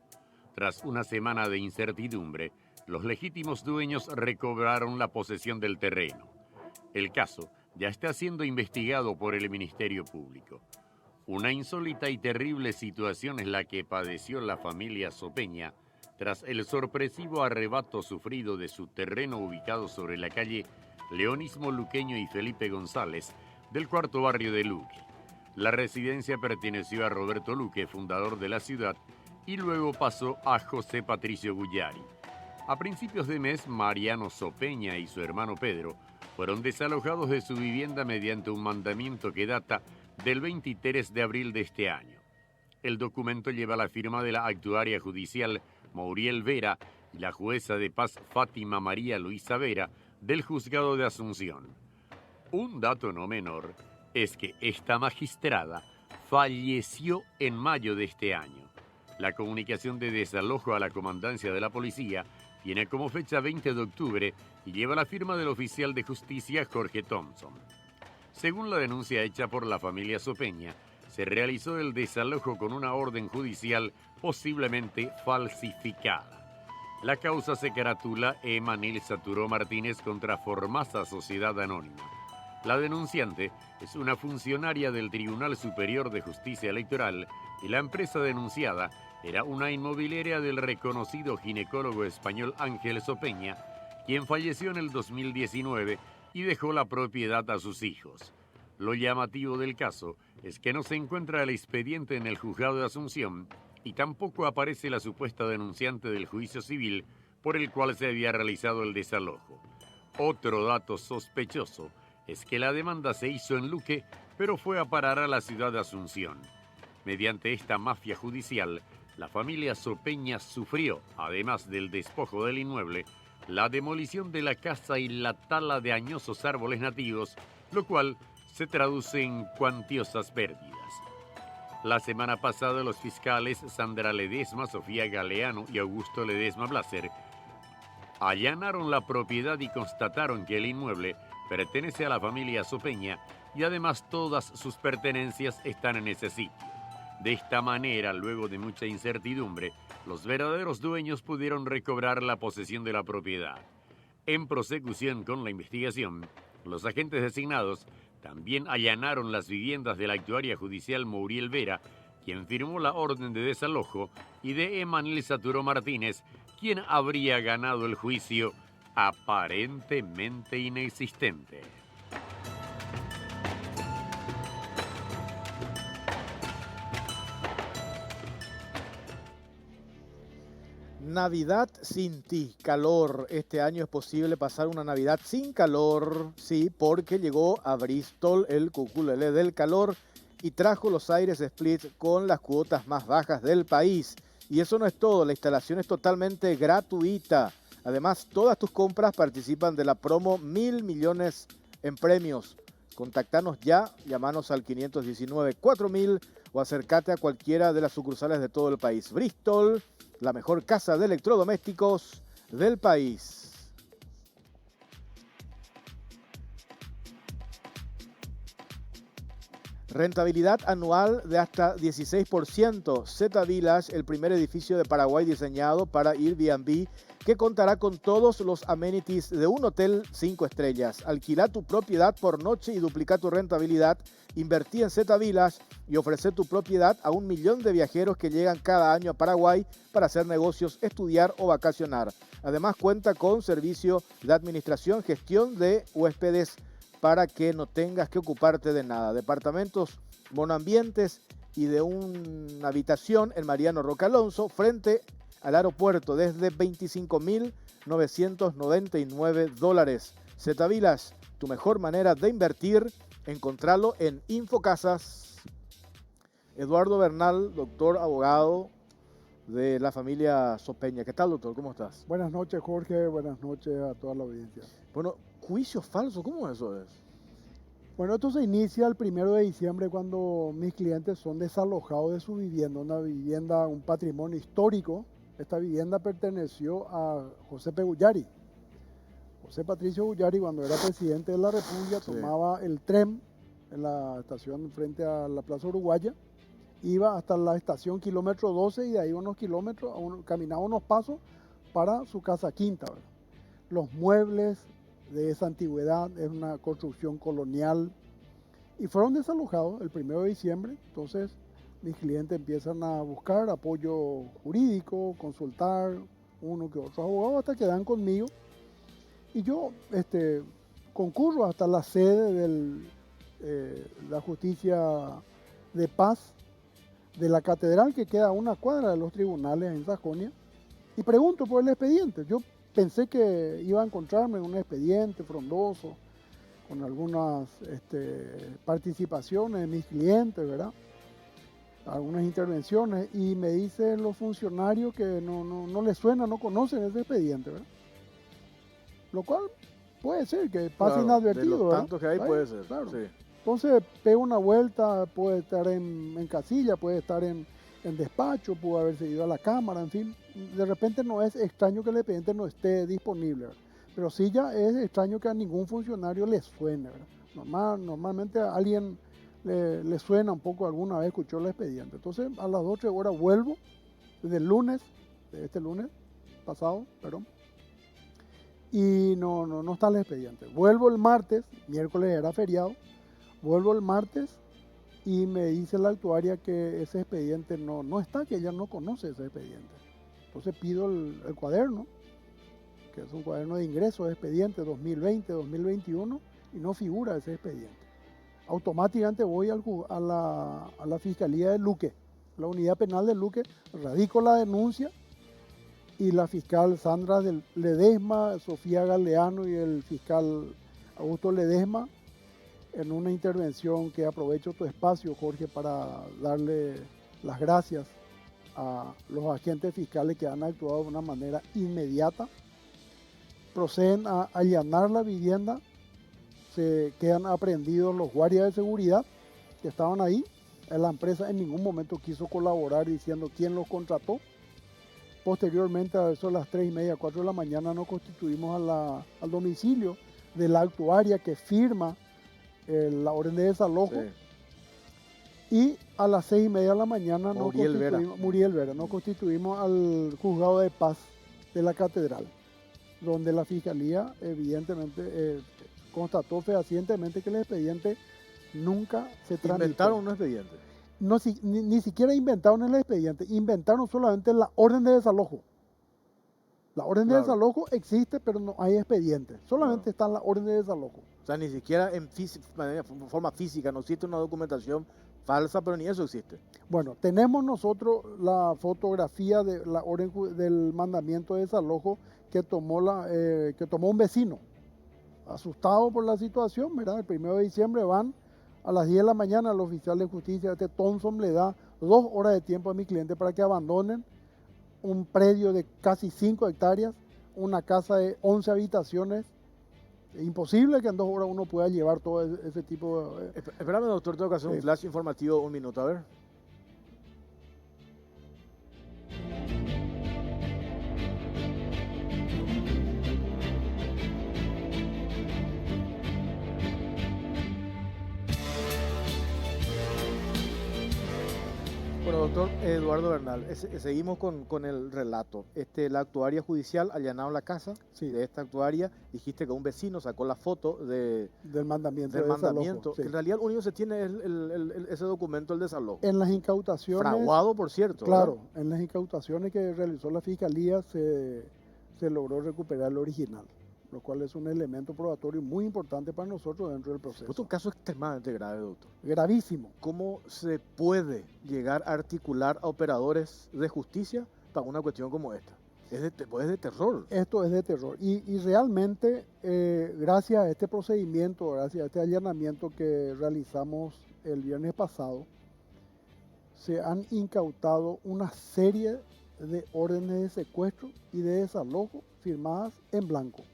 Tras una semana de incertidumbre, los legítimos dueños recobraron la posesión del terreno. El caso ya está siendo investigado por el Ministerio Público. Una insólita y terrible situación es la que padeció la familia Sopeña tras el sorpresivo arrebato sufrido de su terreno ubicado sobre la calle Leonismo Luqueño y Felipe González del cuarto barrio de Luque. La residencia perteneció a Roberto Luque, fundador de la ciudad, y luego pasó a José Patricio Gullari. A principios de mes, Mariano Sopeña y su hermano Pedro fueron desalojados de su vivienda mediante un mandamiento que data del 23 de abril de este año. El documento lleva la firma de la actuaria judicial Mauriel Vera y la jueza de paz Fátima María Luisa Vera del Juzgado de Asunción. Un dato no menor es que esta magistrada falleció en mayo de este año. La comunicación de desalojo a la comandancia de la policía tiene como fecha 20 de octubre y lleva la firma del oficial de justicia Jorge Thompson. Según la denuncia hecha por la familia Sopeña, se realizó el desalojo con una orden judicial posiblemente falsificada. La causa se caratula Emanil Saturó Martínez contra Formasa Sociedad Anónima. La denunciante es una funcionaria del Tribunal Superior de Justicia Electoral y la empresa denunciada era una inmobiliaria del reconocido ginecólogo español Ángel Sopeña, quien falleció en el 2019 y dejó la propiedad a sus hijos. Lo llamativo del caso es que no se encuentra el expediente en el juzgado de Asunción y tampoco aparece la supuesta denunciante del juicio civil por el cual se había realizado el desalojo. Otro dato sospechoso es que la demanda se hizo en Luque, pero fue a parar a la ciudad de Asunción. Mediante esta mafia judicial, la familia Sopeña sufrió, además del despojo del inmueble, la demolición de la casa y la tala de añosos árboles nativos, lo cual se traduce en cuantiosas pérdidas. La semana pasada, los fiscales Sandra Ledesma, Sofía Galeano y Augusto Ledesma Blaser allanaron la propiedad y constataron que el inmueble pertenece a la familia Sopeña y además todas sus pertenencias están en ese sitio. De esta manera, luego de mucha incertidumbre, los verdaderos dueños pudieron recobrar la posesión de la propiedad. En prosecución con la investigación, los agentes designados también allanaron las viviendas de la actuaria judicial Mouriel Vera, quien firmó la orden de desalojo, y de Emanuel Saturo Martínez, quien habría ganado el juicio aparentemente inexistente. Navidad sin ti, calor. Este año es posible pasar una Navidad sin calor, sí, porque llegó a Bristol el Ukulele del calor y trajo los aires split con las cuotas más bajas del país. Y eso no es todo, la instalación es totalmente gratuita. Además, todas tus compras participan de la promo 1.000 millones en premios. Contactanos ya, llamanos al 519-4000 o acércate a cualquiera de las sucursales de todo el país. Bristol, la mejor casa de electrodomésticos del país. Rentabilidad anual de hasta 16%. Z Village, el primer edificio de Paraguay diseñado para Airbnb, que contará con todos los amenities de un hotel 5 estrellas. Alquila tu propiedad por noche y duplica tu rentabilidad. Invertí en Z Village y ofrece tu propiedad a 1 millón de viajeros que llegan cada año a Paraguay para hacer negocios, estudiar o vacacionar. Además cuenta con servicio de administración, gestión de huéspedes para que no tengas que ocuparte de nada. Departamentos monoambientes y de una habitación en Mariano Roca Alonso frente al aeropuerto desde $25.999. Z Village, tu mejor manera de invertir. Encontralo en Infocasas. Eduardo Bernal, doctor abogado de la familia Sopeña. ¿Qué tal, doctor? ¿Cómo estás? Buenas noches, Jorge. Buenas noches a toda la audiencia. Bueno, juicio falso, ¿cómo eso es? Bueno, esto se inicia el 1 de diciembre cuando mis clientes son desalojados de su vivienda, una vivienda, un patrimonio histórico. Esta vivienda perteneció a José P. Guyari. José Patricio Guyari, cuando era presidente de la República, tomaba el tren en la estación frente a la Plaza Uruguaya, iba hasta la estación kilómetro 12 y de ahí unos kilómetros, caminaba unos pasos para su casa quinta, ¿verdad? Los muebles de esa antigüedad es una construcción colonial y fueron desalojados el 1 de diciembre. Entonces mis clientes empiezan a buscar apoyo jurídico, consultar uno que otro abogado hasta que dan conmigo. Y yo concurro hasta la sede de la justicia de paz de la catedral, que queda a una cuadra de los tribunales en Sajonia, y pregunto por el expediente. Yo pensé que iba a encontrarme un expediente frondoso con algunas participaciones de mis clientes, ¿verdad? Algunas intervenciones, y me dicen los funcionarios que no les suena, no conocen ese expediente, ¿verdad? Lo cual puede ser que pase inadvertido, de los ¿verdad? tantos que hay puede ser, claro. Sí. Entonces pego una vuelta, puede estar en casilla, puede estar en despacho, pudo haberse ido a la cámara, en fin. De repente no es extraño que el expediente no esté disponible, ¿verdad? Pero sí ya es extraño que a ningún funcionario le suene, ¿verdad? Normalmente a alguien le suena un poco, alguna vez escuchó el expediente. Entonces a las 2 o 3 horas vuelvo, desde el lunes, de este lunes pasado, perdón, y no está el expediente. Vuelvo el martes, miércoles era feriado, vuelvo el martes y me dice la actuaria que ese expediente no está, que ella no conoce ese expediente. Entonces pido el cuaderno, que es un cuaderno de ingresos de expediente 2020-2021, y no figura ese expediente. Automáticamente voy a la Fiscalía de Luque, la unidad penal de Luque, radico la denuncia, y la fiscal Sandra Ledesma, Sofía Galeano y el fiscal Augusto Ledesma, en una intervención que aprovecho tu espacio, Jorge, para darle las gracias a los agentes fiscales que han actuado de una manera inmediata, proceden a allanar la vivienda, se quedan aprehendidos los guardias de seguridad que estaban ahí. La empresa en ningún momento quiso colaborar diciendo quién los contrató. Posteriormente, a eso a las 3:30, 4 de la mañana, nos constituimos al domicilio de la actuaria que firma la orden de desalojo. Sí. Y a las 6:30 de la mañana Muriel Vera. nos constituimos al juzgado de paz de la catedral, donde la fiscalía evidentemente constató fehacientemente que el expediente nunca se tramitó. Inventaron un expediente. No, ni siquiera inventaron el expediente, inventaron solamente la orden de desalojo. La orden de desalojo existe, pero no hay expediente, solamente está la orden de desalojo. O sea, ni siquiera en forma física, no existe una documentación falsa, pero ni eso existe. Bueno, tenemos nosotros la fotografía de la orden del mandamiento de desalojo que tomó un vecino, asustado por la situación, ¿verdad? El 1 de diciembre van a las 10 de la mañana, el oficial de justicia, Thompson, le da 2 horas de tiempo a mi cliente para que abandonen un predio de casi 5 hectáreas, una casa de 11 habitaciones. Es imposible que en 2 horas uno pueda llevar todo ese tipo de... Espérame, doctor, tengo que hacer un flash informativo, un minuto, a ver. Bueno, doctor Eduardo Bernal, seguimos con el relato. La actuaria judicial allanaron la casa de esta actuaria. Dijiste que un vecino sacó la foto del mandamiento. Sí. En realidad, lo único que se tiene es ese documento, el desalojo. En las incautaciones... Fraguado, por cierto. Claro, ¿verdad? en las incautaciones que realizó la fiscalía se logró recuperar el original, lo cual es un elemento probatorio muy importante para nosotros dentro del proceso. Es un caso extremadamente grave, doctor. Gravísimo. ¿Cómo se puede llegar a articular a operadores de justicia para una cuestión como esta? Es de terror. Esto es de terror. Y realmente, gracias a este procedimiento, gracias a este allanamiento que realizamos el viernes pasado, se han incautado una serie de órdenes de secuestro y de desalojo firmadas en blanco.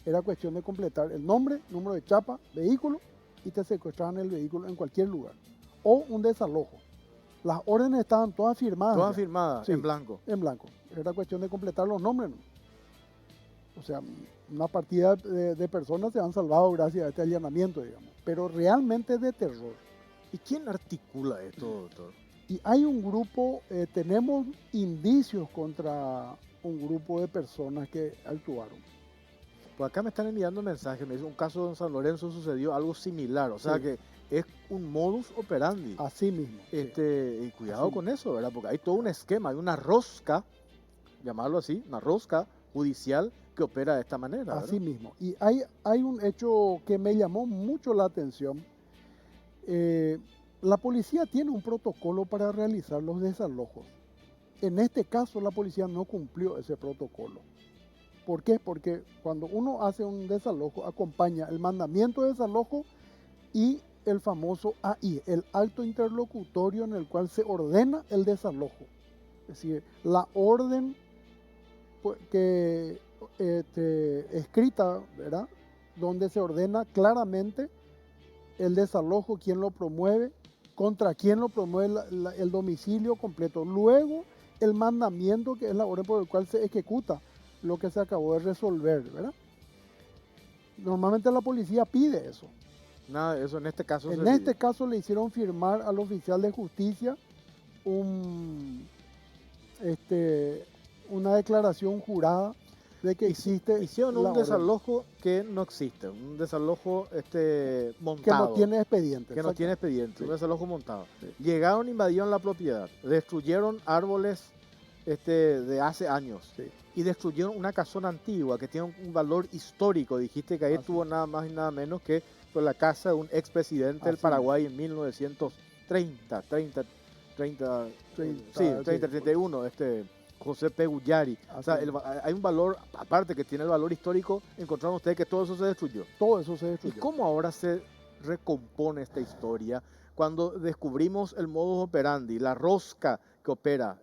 Era cuestión de completar el nombre, número de chapa, vehículo, y te secuestraban el vehículo en cualquier lugar. O un desalojo. Las órdenes estaban todas firmadas. Todas firmadas, sí, en blanco. En blanco. Era cuestión de completar los nombres, ¿no? O sea, una partida de personas se han salvado gracias a este allanamiento, digamos. Pero realmente es de terror. ¿Y quién articula esto, doctor? Y hay un grupo, tenemos indicios contra un grupo de personas que actuaron. Pues acá me están enviando mensajes, me dice un caso en San Lorenzo sucedió algo similar, o sea que es un modus operandi. Así mismo. Y cuidado con eso, ¿verdad? Porque hay todo un esquema, hay una rosca, llamarlo así, una rosca judicial que opera de esta manera, ¿verdad? Así mismo. Y hay un hecho que me llamó mucho la atención. La policía tiene un protocolo para realizar los desalojos. En este caso la policía no cumplió ese protocolo. ¿Por qué? Porque cuando uno hace un desalojo, acompaña el mandamiento de desalojo y el famoso AI, el acto interlocutorio en el cual se ordena el desalojo. Es decir, la orden que escrita, ¿verdad? Donde se ordena claramente el desalojo, quién lo promueve, contra quién lo promueve el domicilio completo. Luego, el mandamiento, que es la orden por el cual se ejecuta lo que se acabó de resolver, ¿verdad? Normalmente la policía pide eso. Nada de eso en este caso. En este caso le hicieron firmar al oficial de justicia una declaración jurada de que existe. Hicieron un desalojo que no existe, un desalojo montado. Que no tiene expediente. Que no tiene expediente, sí. Un desalojo montado. Sí. Llegaron, invadieron la propiedad, destruyeron árboles de hace años. Sí. Y destruyeron una casona antigua que tiene un valor histórico. Dijiste que ahí estuvo nada más y nada menos que la casa de un expresidente del Paraguay en 1931, José Pegullari. O sea, hay un valor, aparte que tiene el valor histórico, encontraron ustedes que todo eso se destruyó. Todo eso se destruyó. ¿Y cómo ahora se recompone esta historia cuando descubrimos el modus operandi, la rosca que opera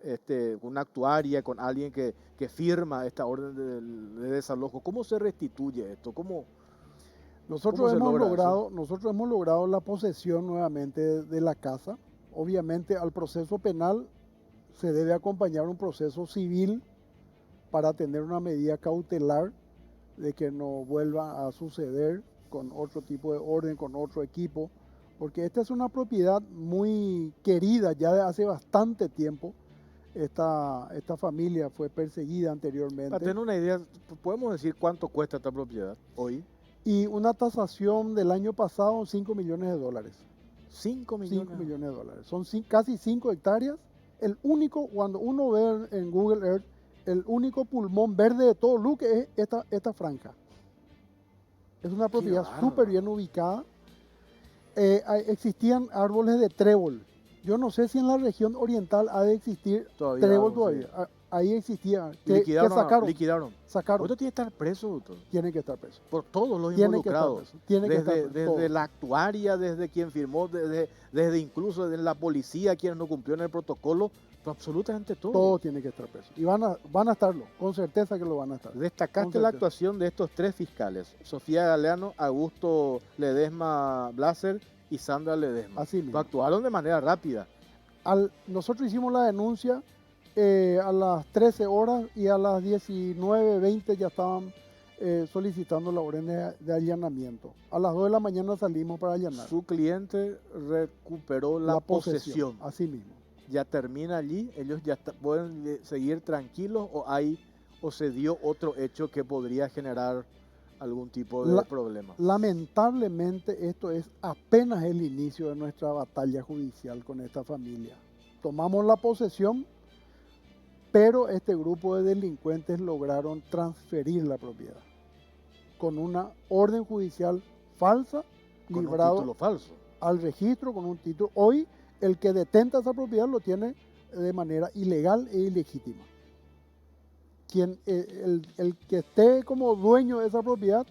con una actuaria, con alguien que firma esta orden de desalojo? ¿Cómo se restituye esto? Nosotros hemos logrado la posesión nuevamente de la casa. Obviamente al proceso penal se debe acompañar un proceso civil para tener una medida cautelar de que no vuelva a suceder con otro tipo de orden, con otro equipo, porque esta es una propiedad muy querida ya de hace bastante tiempo. Esta familia fue perseguida anteriormente. Para tener una idea, ¿podemos decir cuánto cuesta esta propiedad hoy? Y una tasación del año pasado, $5 millones. 5 millones. 5 millones de dólares. Son casi 5 hectáreas. El único, cuando uno ve en Google Earth, el único pulmón verde de todo Luque es esta franja. Es una propiedad súper bien ubicada. Existían árboles de trébol. Yo no sé si en la región oriental ha de existir trébol todavía. Sí. Ahí existía. Liquidaron. Sacaron. Usted tiene que estar preso, doctor. Tiene que estar preso. Por todos los involucrados. Desde la actuaria, desde quien firmó, desde incluso de la policía, quien no cumplió en el protocolo, absolutamente todo. Todo tiene que estar preso. Y van a estarlo, con certeza que lo van a estar. Destacaste la actuación de estos 3 fiscales, Sofía Galeano, Augusto Ledesma Blaser y Sandra Ledesma. Así mismo. Actuaron de manera rápida. Nosotros hicimos la denuncia a las 13 horas y a las 19:20 ya estaban solicitando la orden de allanamiento. A las 2 de la mañana salimos para allanar. Su cliente recuperó la posesión. Así mismo. Ya termina allí, ellos ya pueden seguir tranquilos o se dio otro hecho que podría generar algún tipo de problema. Lamentablemente esto es apenas el inicio de nuestra batalla judicial con esta familia. Tomamos la posesión, pero este grupo de delincuentes lograron transferir la propiedad con una orden judicial falsa, librado un título falso al registro con un título. Hoy el que detenta esa propiedad lo tiene de manera ilegal e ilegítima. El que esté como dueño de esa propiedad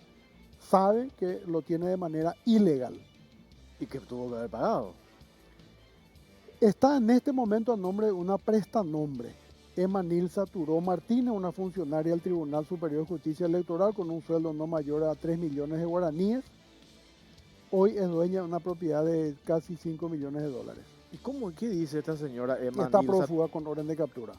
sabe que lo tiene de manera ilegal. Y que tuvo que haber pagado. Está en este momento a nombre de una prestanombre, Emma Nilsa Turó Martínez, una funcionaria del Tribunal Superior de Justicia Electoral con un sueldo no mayor a 3 millones de guaraníes. Hoy es dueña de una propiedad de casi 5 millones de dólares. ¿Y qué dice esta señora Emma Está Nilsa? prófuga con orden de captura.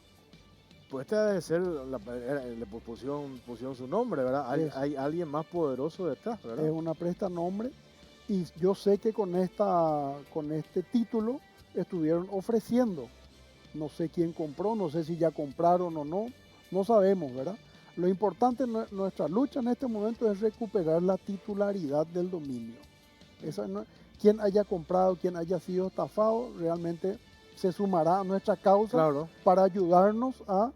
Pues esta debe ser, le pusieron su nombre, ¿verdad? Hay alguien más poderoso detrás, ¿verdad? Es una prestanombre y yo sé que con este título estuvieron ofreciendo. No sé quién compró, no sé si ya compraron o no, no sabemos, ¿verdad? Lo importante en nuestra lucha en este momento es recuperar la titularidad del dominio. Quien haya comprado, quien haya sido estafado, realmente se sumará a nuestra causa, claro, para ayudarnos a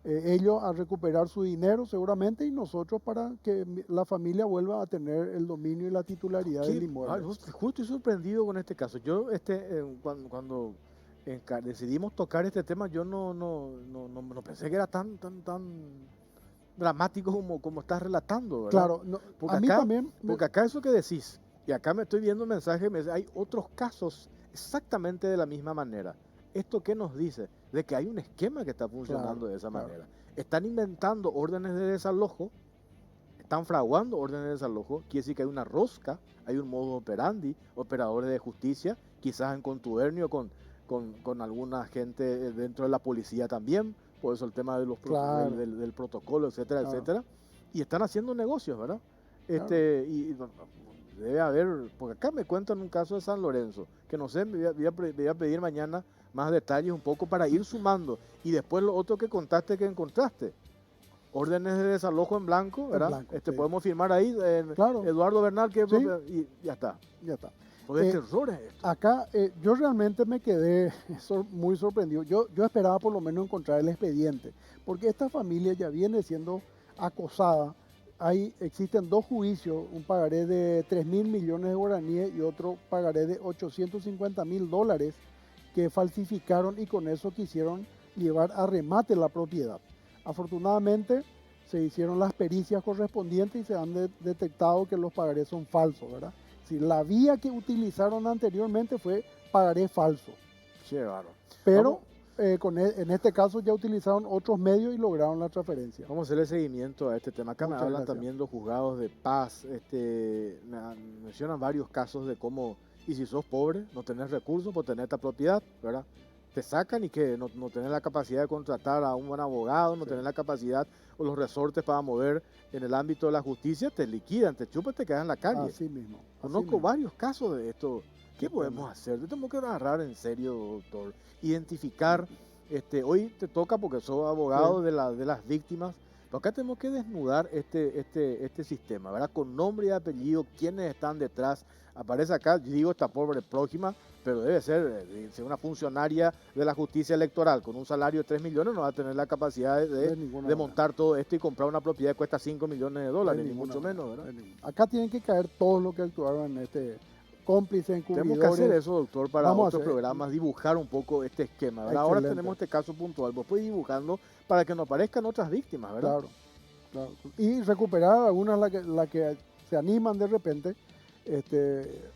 ellos a recuperar su dinero seguramente y nosotros para que la familia vuelva a tener el dominio y la titularidad del inmueble. Justo estoy sorprendido con este caso. Yo cuando decidimos tocar este tema, yo no pensé que era tan dramático como estás relatando, ¿verdad? Claro, porque a mí también. Porque acá eso que decís, y acá me estoy viendo un mensaje, hay otros casos exactamente de la misma manera. ¿Esto qué nos dice? De que hay un esquema que está funcionando de esa manera. Están inventando órdenes de desalojo, están fraguando órdenes de desalojo, quiere decir que hay una rosca, hay un modo operandi, operadores de justicia, quizás en contubernio con alguna gente dentro de la policía también, por eso el tema de del protocolo, etcétera, etcétera, y están haciendo negocios, ¿verdad? Y debe haber, porque acá me cuentan un caso de San Lorenzo, que no sé, voy a pedir mañana más detalles un poco para ir sumando, y después lo otro que encontraste, órdenes de desalojo en blanco, ¿verdad? Sí. Podemos firmar ahí, Eduardo Bernal, que sí, y ya está. Ya está. Pues error es esto. Acá yo realmente me quedé muy sorprendido. Yo esperaba por lo menos encontrar el expediente, porque esta familia ya viene siendo acosada. Existen 2 juicios, un pagaré de 3.000 millones de guaraníes y otro pagaré de $850.000 que falsificaron y con eso quisieron llevar a remate la propiedad. Afortunadamente se hicieron las pericias correspondientes y se han detectado que los pagarés son falsos, ¿verdad? Si la vía que utilizaron anteriormente fue pagaré falso. Sí, claro. Pero en este caso ya utilizaron otros medios y lograron la transferencia. Vamos a hacerle seguimiento a este tema. Acá me hablan también los juzgados de paz. Mencionan varios casos de cómo, y si sos pobre, no tenés recursos por tener esta propiedad, ¿verdad? te sacan y que no tenés la capacidad de contratar a un buen abogado, no tenés la capacidad o los resortes para mover en el ámbito de la justicia, te liquidan, te chupan, te quedas en la calle. Así mismo. Conozco varios casos de esto. ¿Qué podemos hacer? Tenemos que agarrar en serio, doctor. Identificar, hoy te toca porque sos abogado de las víctimas, pero acá tenemos que desnudar este sistema, ¿verdad? Con nombre y apellido, quiénes están detrás. Aparece acá, yo digo esta pobre prójima, pero debe ser una funcionaria de la justicia electoral con un salario de 3 millones, no va a tener la capacidad de montar todo esto y comprar una propiedad que cuesta 5 millones de dólares, ni mucho menos, ¿verdad? Acá tienen que caer todos los que actuaron en cómplices, encubridores. Tenemos que hacer eso, doctor, para otros programas, dibujar un poco este esquema, ¿verdad? Ahora tenemos este caso puntual, vos puedes dibujando para que nos aparezcan otras víctimas, ¿verdad? Claro. Y recuperar algunas las que se animan de repente.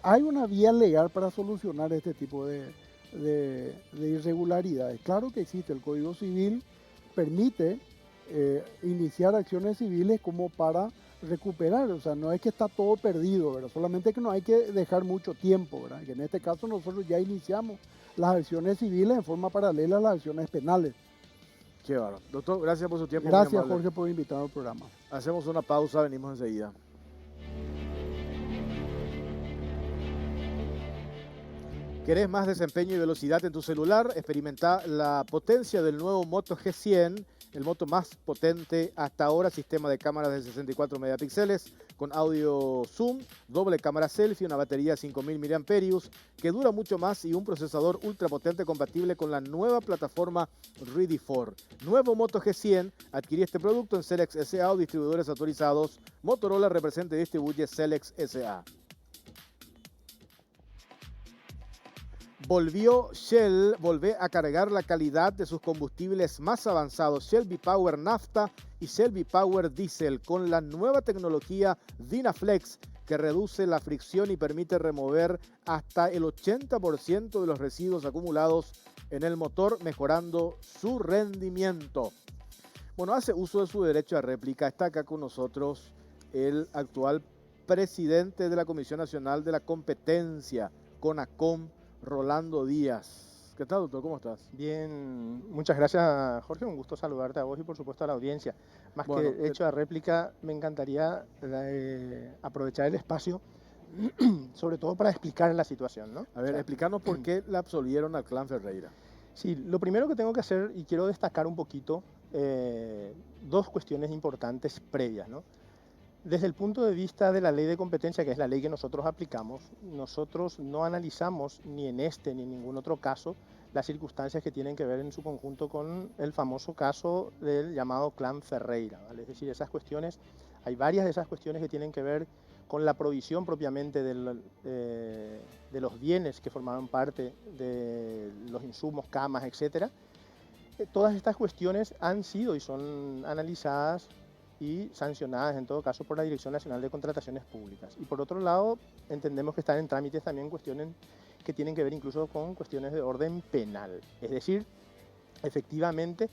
Hay una vía legal para solucionar este tipo de irregularidades. Claro que existe, el Código Civil permite iniciar acciones civiles como para recuperar, o sea, no es que está todo perdido, ¿verdad? Solamente que no hay que dejar mucho tiempo, ¿verdad? Que en este caso nosotros ya iniciamos las acciones civiles en forma paralela a las acciones penales. Qué bárbaro. Doctor, gracias por su tiempo. Gracias, Jorge, por invitarme al programa. Hacemos una pausa, venimos enseguida. ¿Querés más desempeño y velocidad en tu celular? Experimenta la potencia del nuevo Moto G100, el moto más potente hasta ahora, sistema de cámaras de 64 megapíxeles, con audio zoom, doble cámara selfie, una batería de 5000 mAh que dura mucho más y un procesador ultra potente compatible con la nueva plataforma Ready 4. Nuevo Moto G100, adquirí este producto en Celex S.A. o distribuidores autorizados. Motorola representa y distribuye Celex S.A. Volvió Shell, volvé a cargar la calidad de sus combustibles más avanzados, Shell V-Power Nafta y Shell V-Power Diesel, con la nueva tecnología Dynaflex, que reduce la fricción y permite remover hasta el 80% de los residuos acumulados en el motor, mejorando su rendimiento. Bueno, hace uso de su derecho a réplica. Está acá con nosotros el actual presidente de la Comisión Nacional de la Competencia, CONACOM, Rolando Díaz. ¿Qué tal, doctor? ¿Cómo estás? Bien, muchas gracias, Jorge. Un gusto saludarte a vos y, por supuesto, a la audiencia. Más que hecho de réplica, me encantaría aprovechar el espacio, sobre todo para explicar la situación, ¿no? A ver, explícanos por qué la absolvieron al clan Ferreira. Sí, lo primero que tengo que hacer, y quiero destacar un poquito, dos cuestiones importantes previas, ¿no? Desde el punto de vista de la ley de competencia, que es la ley que nosotros aplicamos, nosotros no analizamos ni en este ni en ningún otro caso las circunstancias que tienen que ver en su conjunto con el famoso caso del llamado clan Ferreira, ¿vale? Es decir, esas cuestiones, hay varias de esas cuestiones que tienen que ver con la provisión propiamente de los bienes que formaban parte de los insumos, camas, etc. Todas estas cuestiones han sido y son analizadas y sancionadas en todo caso por la Dirección Nacional de Contrataciones Públicas. Y por otro lado, entendemos que están en trámites también cuestiones que tienen que ver incluso con cuestiones de orden penal. Es decir, efectivamente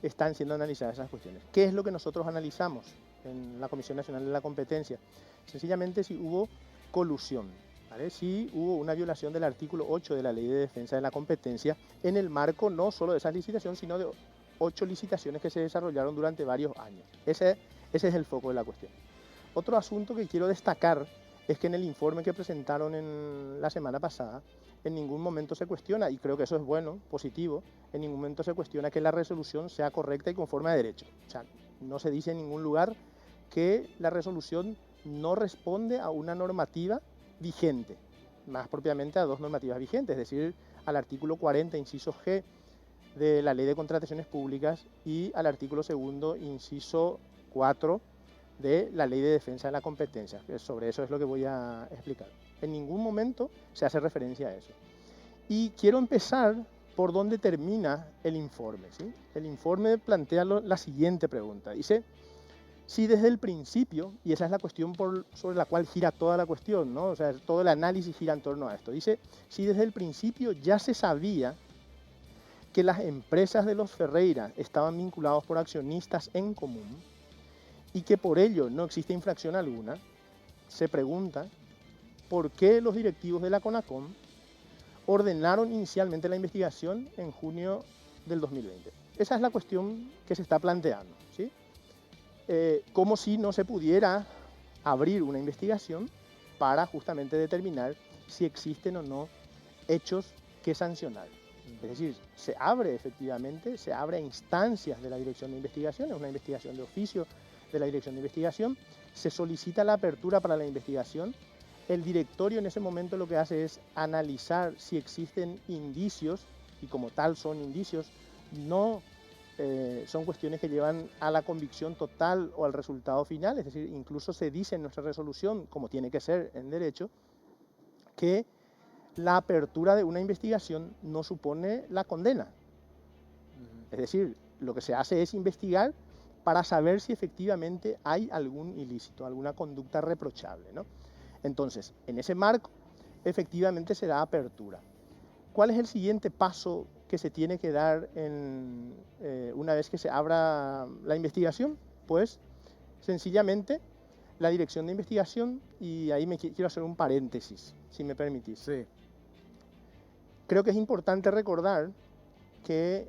están siendo analizadas esas cuestiones. ¿Qué es lo que nosotros analizamos en la Comisión Nacional de la Competencia? Sencillamente si hubo colusión, ¿vale? Si hubo una violación del artículo 8 de la Ley de Defensa de la Competencia en el marco no solo de esa licitación, sino de 8 licitaciones que se desarrollaron durante varios años. Ese es el foco de la cuestión. Otro asunto que quiero destacar es que en el informe que presentaron en la semana pasada, en ningún momento se cuestiona, y creo que eso es bueno, positivo, en ningún momento se cuestiona que la resolución sea correcta y conforme a derecho. O sea, no se dice en ningún lugar que la resolución no responde a una normativa vigente, más propiamente a dos normativas vigentes, es decir, al artículo 40, inciso G, de la Ley de Contrataciones Públicas y al artículo 2, inciso 4 de la Ley de Defensa de la Competencia. Sobre eso es lo que voy a explicar. En ningún momento se hace referencia a eso. Y quiero empezar por donde termina el informe, ¿sí? El informe plantea la siguiente pregunta. Dice, si desde el principio, y esa es la cuestión sobre la cual gira toda la cuestión, ¿no? O sea, todo el análisis gira en torno a esto. Dice, si desde el principio ya se sabía que las empresas de los Ferreira estaban vinculados por accionistas en común y que por ello no existe infracción alguna, se pregunta por qué los directivos de la CONACOM ordenaron inicialmente la investigación en junio del 2020. Esa es la cuestión que se está planteando, ¿sí? Como si no se pudiera abrir una investigación para justamente determinar si existen o no hechos que sancionar. Es decir, se abre efectivamente, se abre a instancias de la Dirección de Investigación, es una investigación de oficio de la Dirección de Investigación, se solicita la apertura para la investigación, el directorio en ese momento lo que hace es analizar si existen indicios, y como tal son indicios, no son cuestiones que llevan a la convicción total o al resultado final, es decir, incluso se dice en nuestra resolución, como tiene que ser en derecho, que la apertura de una investigación no supone la condena. Es decir, lo que se hace es investigar para saber si efectivamente hay algún ilícito, alguna conducta reprochable, ¿no? Entonces, en ese marco, efectivamente se da apertura. ¿Cuál es el siguiente paso que se tiene que dar una vez que se abra la investigación? Pues, sencillamente, la Dirección de Investigación, y ahí quiero hacer un paréntesis, si me permitís. Sí. Creo que es importante recordar que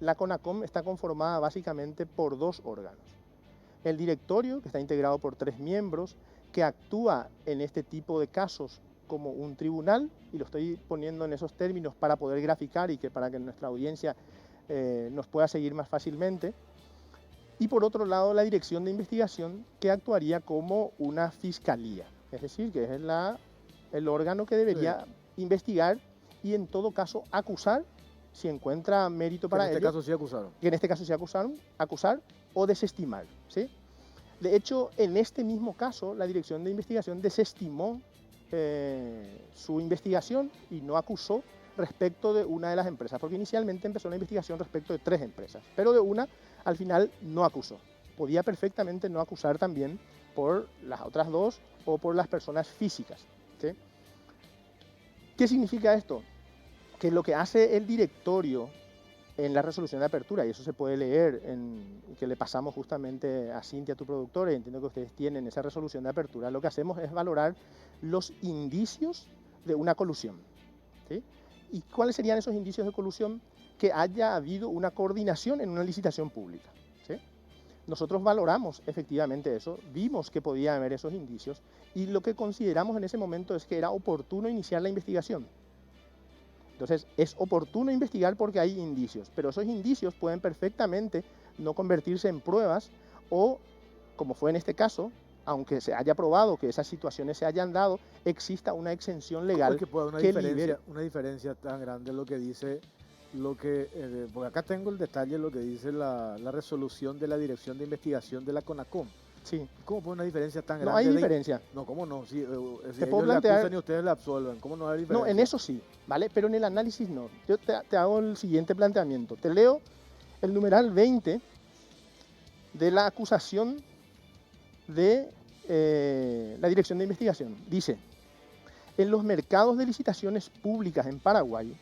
la CONACOM está conformada básicamente por dos órganos. El directorio, que está integrado por 3 miembros, que actúa en este tipo de casos como un tribunal, y lo estoy poniendo en esos términos para poder graficar y para que nuestra audiencia nos pueda seguir más fácilmente. Y por otro lado, la Dirección de Investigación, que actuaría como una fiscalía, es decir, que es el órgano que debería investigar y en todo caso acusar, si encuentra mérito para ello. En este caso sí acusaron. Que en este caso sí acusar o desestimar, ¿sí? De hecho, en este mismo caso, la Dirección de Investigación desestimó su investigación y no acusó respecto de una de las empresas, porque inicialmente empezó la investigación respecto de 3 empresas, pero de una al final no acusó. Podía perfectamente no acusar también por las otras 2 o por las personas físicas, ¿sí? ¿Qué significa esto? Que lo que hace el directorio en la resolución de apertura, y eso se puede leer, que le pasamos justamente a Cintia, tu productora, y entiendo que ustedes tienen esa resolución de apertura, lo que hacemos es valorar los indicios de una colusión, ¿sí? ¿Y cuáles serían esos indicios de colusión? Que haya habido una coordinación en una licitación pública, ¿sí? Nosotros valoramos efectivamente eso, vimos que podía haber esos indicios, y lo que consideramos en ese momento es que era oportuno iniciar la investigación. Entonces, es oportuno investigar porque hay indicios, pero esos indicios pueden perfectamente no convertirse en pruebas o, como fue en este caso, aunque se haya probado que esas situaciones se hayan dado, exista una exención legal. ¿Cómo es que puede haber una diferencia tan grande en lo que dice, porque acá tengo el detalle de lo que dice la resolución de la Dirección de Investigación de la CONACOM? Sí. ¿Cómo puede una diferencia tan grande? No hay diferencia. No, ¿cómo no? Si te puedo plantear... le acusan y ustedes la absolven, ¿cómo no hay diferencia? No, en eso sí, ¿vale? Pero en el análisis no. Yo te hago el siguiente planteamiento. Te leo el numeral 20 de la acusación de la Dirección de Investigación. Dice, en los mercados de licitaciones públicas en Paraguay,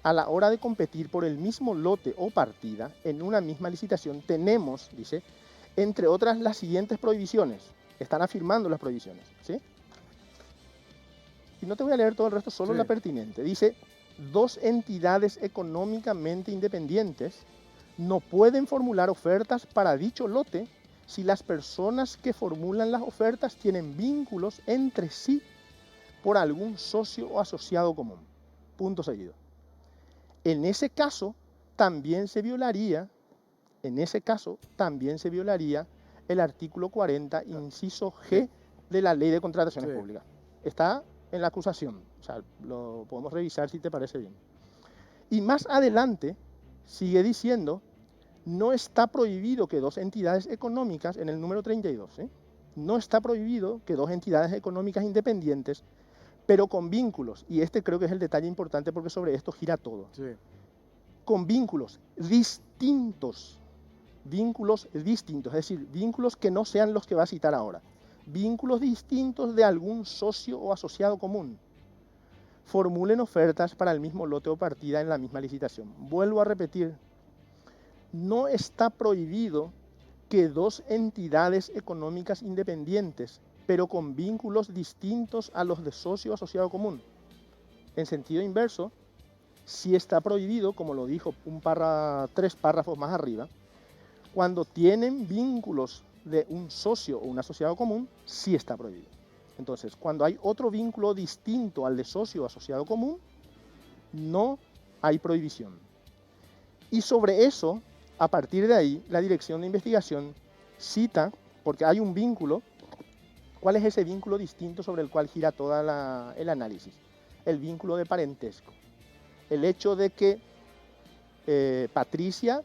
a la hora de competir por el mismo lote o partida en una misma licitación, tenemos, dice, entre otras, las siguientes prohibiciones. Están afirmando las prohibiciones, ¿sí? Y no te voy a leer todo el resto, solo la pertinente. Dice, 2 entidades económicamente independientes no pueden formular ofertas para dicho lote si las personas que formulan las ofertas tienen vínculos entre sí por algún socio o asociado común. Punto seguido. En ese caso, también se violaría el artículo 40, inciso G de la Ley de Contrataciones Públicas. Está en la acusación, o sea, lo podemos revisar si te parece bien. Y más adelante sigue diciendo, no está prohibido que 2 entidades económicas, en el número 32, no está prohibido que 2 entidades económicas independientes, pero con vínculos, y este creo que es el detalle importante porque sobre esto gira todo, con vínculos distintos, es decir, vínculos que no sean los que va a citar ahora, vínculos distintos de algún socio o asociado común, formulen ofertas para el mismo lote o partida en la misma licitación. Vuelvo a repetir, no está prohibido que 2 entidades económicas independientes, pero con vínculos distintos a los de socio o asociado común, En sentido inverso, sí está prohibido, como lo dijo 3 párrafos más arriba, cuando tienen vínculos de un socio o un asociado común, sí está prohibido. Entonces, cuando hay otro vínculo distinto al de socio o asociado común, no hay prohibición. Y sobre eso, a partir de ahí, la Dirección de Investigación cita, porque hay un vínculo, ¿cuál es ese vínculo distinto sobre el cual gira todo el análisis? El vínculo de parentesco. El hecho de que Patricia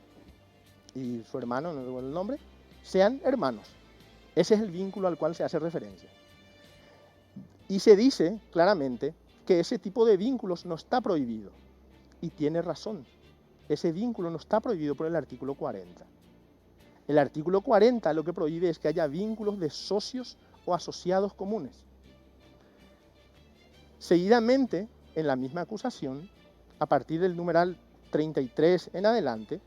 y su hermano, no recuerdo el nombre, sean hermanos. Ese es el vínculo al cual se hace referencia. Y se dice claramente que ese tipo de vínculos no está prohibido. Y tiene razón. Ese vínculo no está prohibido por el artículo 40. El artículo 40 lo que prohíbe es que haya vínculos de socios o asociados comunes. Seguidamente, en la misma acusación, a partir del numeral 33 en adelante,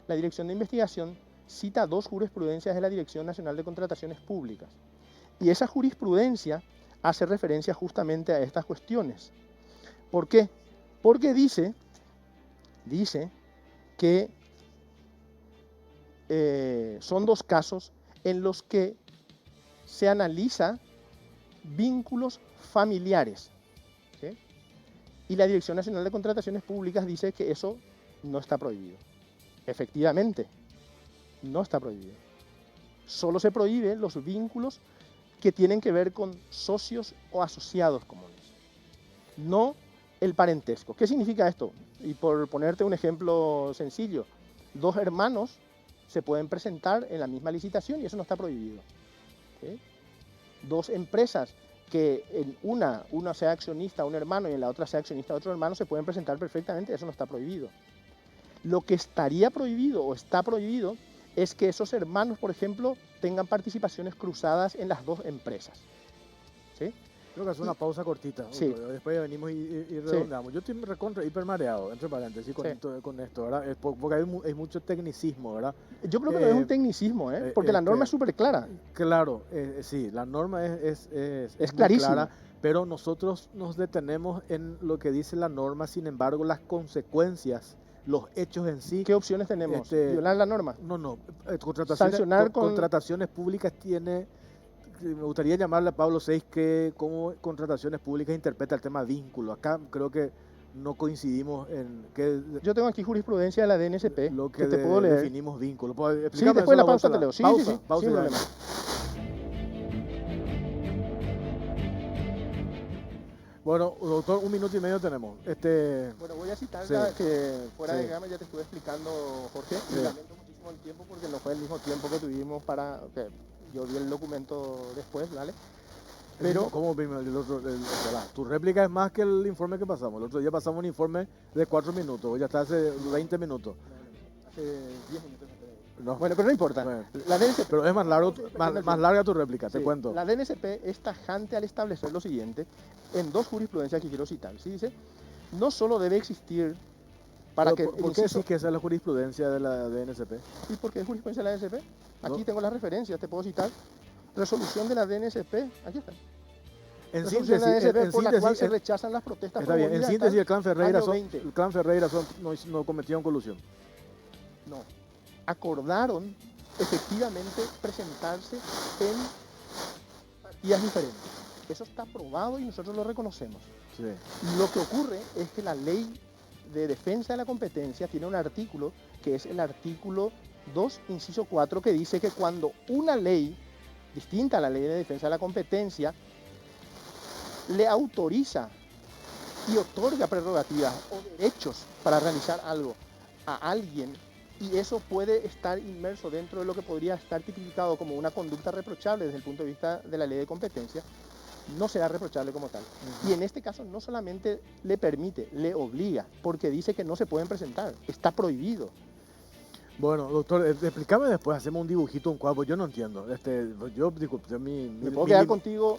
la Dirección de Investigación cita 2 jurisprudencias de la Dirección Nacional de Contrataciones Públicas. Y esa jurisprudencia hace referencia justamente a estas cuestiones. ¿Por qué? Porque dice que son 2 casos en los que se analiza vínculos familiares, ¿sí? Y la Dirección Nacional de Contrataciones Públicas dice que eso no está prohibido. Efectivamente, no está prohibido. Solo se prohíben los vínculos que tienen que ver con socios o asociados comunes, no el parentesco. ¿Qué significa esto? Y por ponerte un ejemplo sencillo, 2 hermanos se pueden presentar en la misma licitación y eso no está prohibido, ¿sí? 2 empresas que en una sea accionista un hermano y en la otra sea accionista otro hermano se pueden presentar perfectamente, eso no está prohibido. Lo que estaría prohibido o está prohibido es que esos hermanos, por ejemplo, tengan participaciones cruzadas en las 2 empresas, ¿sí? Creo que hace una pausa cortita. Sí. Después ya venimos y redondeamos. Sí. Yo estoy recontra hiper mareado, entre paréntesis, con esto, ¿verdad? Porque hay mucho tecnicismo, ¿verdad? Yo creo que no es un tecnicismo, porque la norma es súper clara. Claro, sí, la norma es clarísima. Clara, pero nosotros nos detenemos en lo que dice la norma, sin embargo, las consecuencias, los hechos en sí. ¿Qué opciones tenemos? ¿Violar la norma? No. Contrataciones públicas tiene... Me gustaría llamarle a Pablo Seix que cómo Contrataciones Públicas interpreta el tema vínculo. Acá creo que no coincidimos en que... Yo tengo aquí jurisprudencia de la DNSP, lo que te puedo leer. Definimos vínculo. Sí, después de la pausa te leo. Sí, pausa, sin pausa. problema. Bueno, doctor, 1 minuto y medio tenemos. Bueno, voy a citar Sí. que fuera de gama ya te estuve explicando, Jorge, y lamento muchísimo el tiempo porque no fue el mismo tiempo que tuvimos para... que yo vi el documento después, ¿vale? Pero... ¿Cómo tu réplica es más que el informe que pasamos? El otro día pasamos un informe de 4 minutos, ya está hace 20 minutos. Hace 10 minutos. No. Bueno, pero no importa. Bueno, la DNSP, pero es más larga tu réplica, sí, te cuento. La DNSP es tajante al establecer lo siguiente en 2 jurisprudencias que quiero citar. ¿Sí? Dice, no solo debe existir para pero, que... ¿Por qué decís que esa es la jurisprudencia de la DNSP? ¿Y por qué es jurisprudencia de la DNSP? Aquí No. tengo las referencias, te puedo citar. Resolución de la DNSP, aquí está. En síntesis, por la cual se rechazan las protestas. Está bien, en síntesis, el clan Ferreira no no cometieron colusión. No, acordaron efectivamente presentarse en partidas diferentes. Eso está aprobado y nosotros lo reconocemos. Sí. Lo que ocurre es que la ley de defensa de la competencia tiene un artículo que es el artículo 2, inciso 4, que dice que cuando una ley distinta a la ley de defensa de la competencia le autoriza y otorga prerrogativas o derechos para realizar algo a alguien, y eso puede estar inmerso dentro de lo que podría estar tipificado como una conducta reprochable desde el punto de vista de la ley de competencia, no será reprochable como tal. Y en este caso no solamente le permite, le obliga, porque dice que no se pueden presentar, está prohibido. Bueno, doctor, explícame después, hacemos un dibujito, un cuadro, yo no entiendo. Yo, disculpe, me puedo quedar contigo.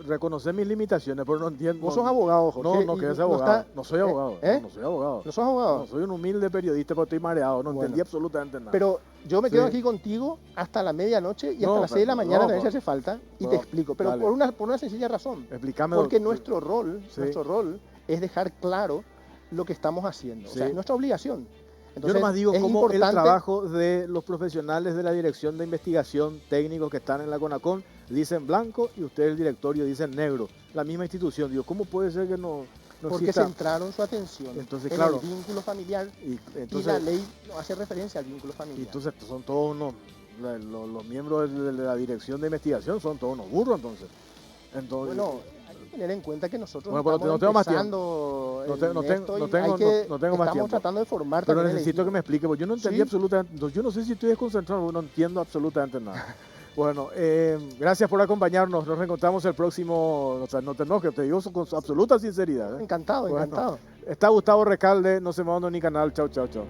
Reconocer mis limitaciones, pero no entiendo. Vos sos abogado, Jorge. No, que eres abogado. No soy abogado. No soy abogado. ¿No sos abogado? No, soy un humilde periodista, pero estoy mareado, no entendí absolutamente nada. Pero yo me quedo aquí contigo hasta la medianoche y hasta las 6 de la mañana también si hace falta y te explico. Pero por una sencilla razón. Explícame. Porque nuestro rol es dejar claro lo que estamos haciendo. O sea, Sí. es nuestra obligación. Yo Entonces, nomás digo es cómo el importante- trabajo de los profesionales de la Dirección de Investigación técnicos que están en la CONACON dicen blanco y ustedes el directorio dicen negro. La misma institución. Digo, ¿cómo puede ser que no porque exista? centraron su atención Entonces, en claro. el vínculo familiar Y y entonces, la ley no hace referencia al vínculo y familiar. entonces son todos unos, los miembros de la Dirección de Investigación son todos unos burros entonces. Bueno, hay que tener en cuenta que nosotros Bueno, pero estamos no tengo más tiempo. empezando No te- no en tengo- esto no y tengo- hay que- no tengo más estamos tiempo. tratando de formar Pero también el necesito que equipo. me explique, porque yo no entendí Sí. absolutamente, yo no sé si estoy desconcentrado, porque no entiendo absolutamente nada. Bueno, gracias por acompañarnos, nos reencontramos el próximo, o sea, no te enojes, te digo con absoluta sinceridad. ¿eh? Encantado, Bueno. encantado. Está Gustavo Recalde, no se me ni canal, chau, chau, chau.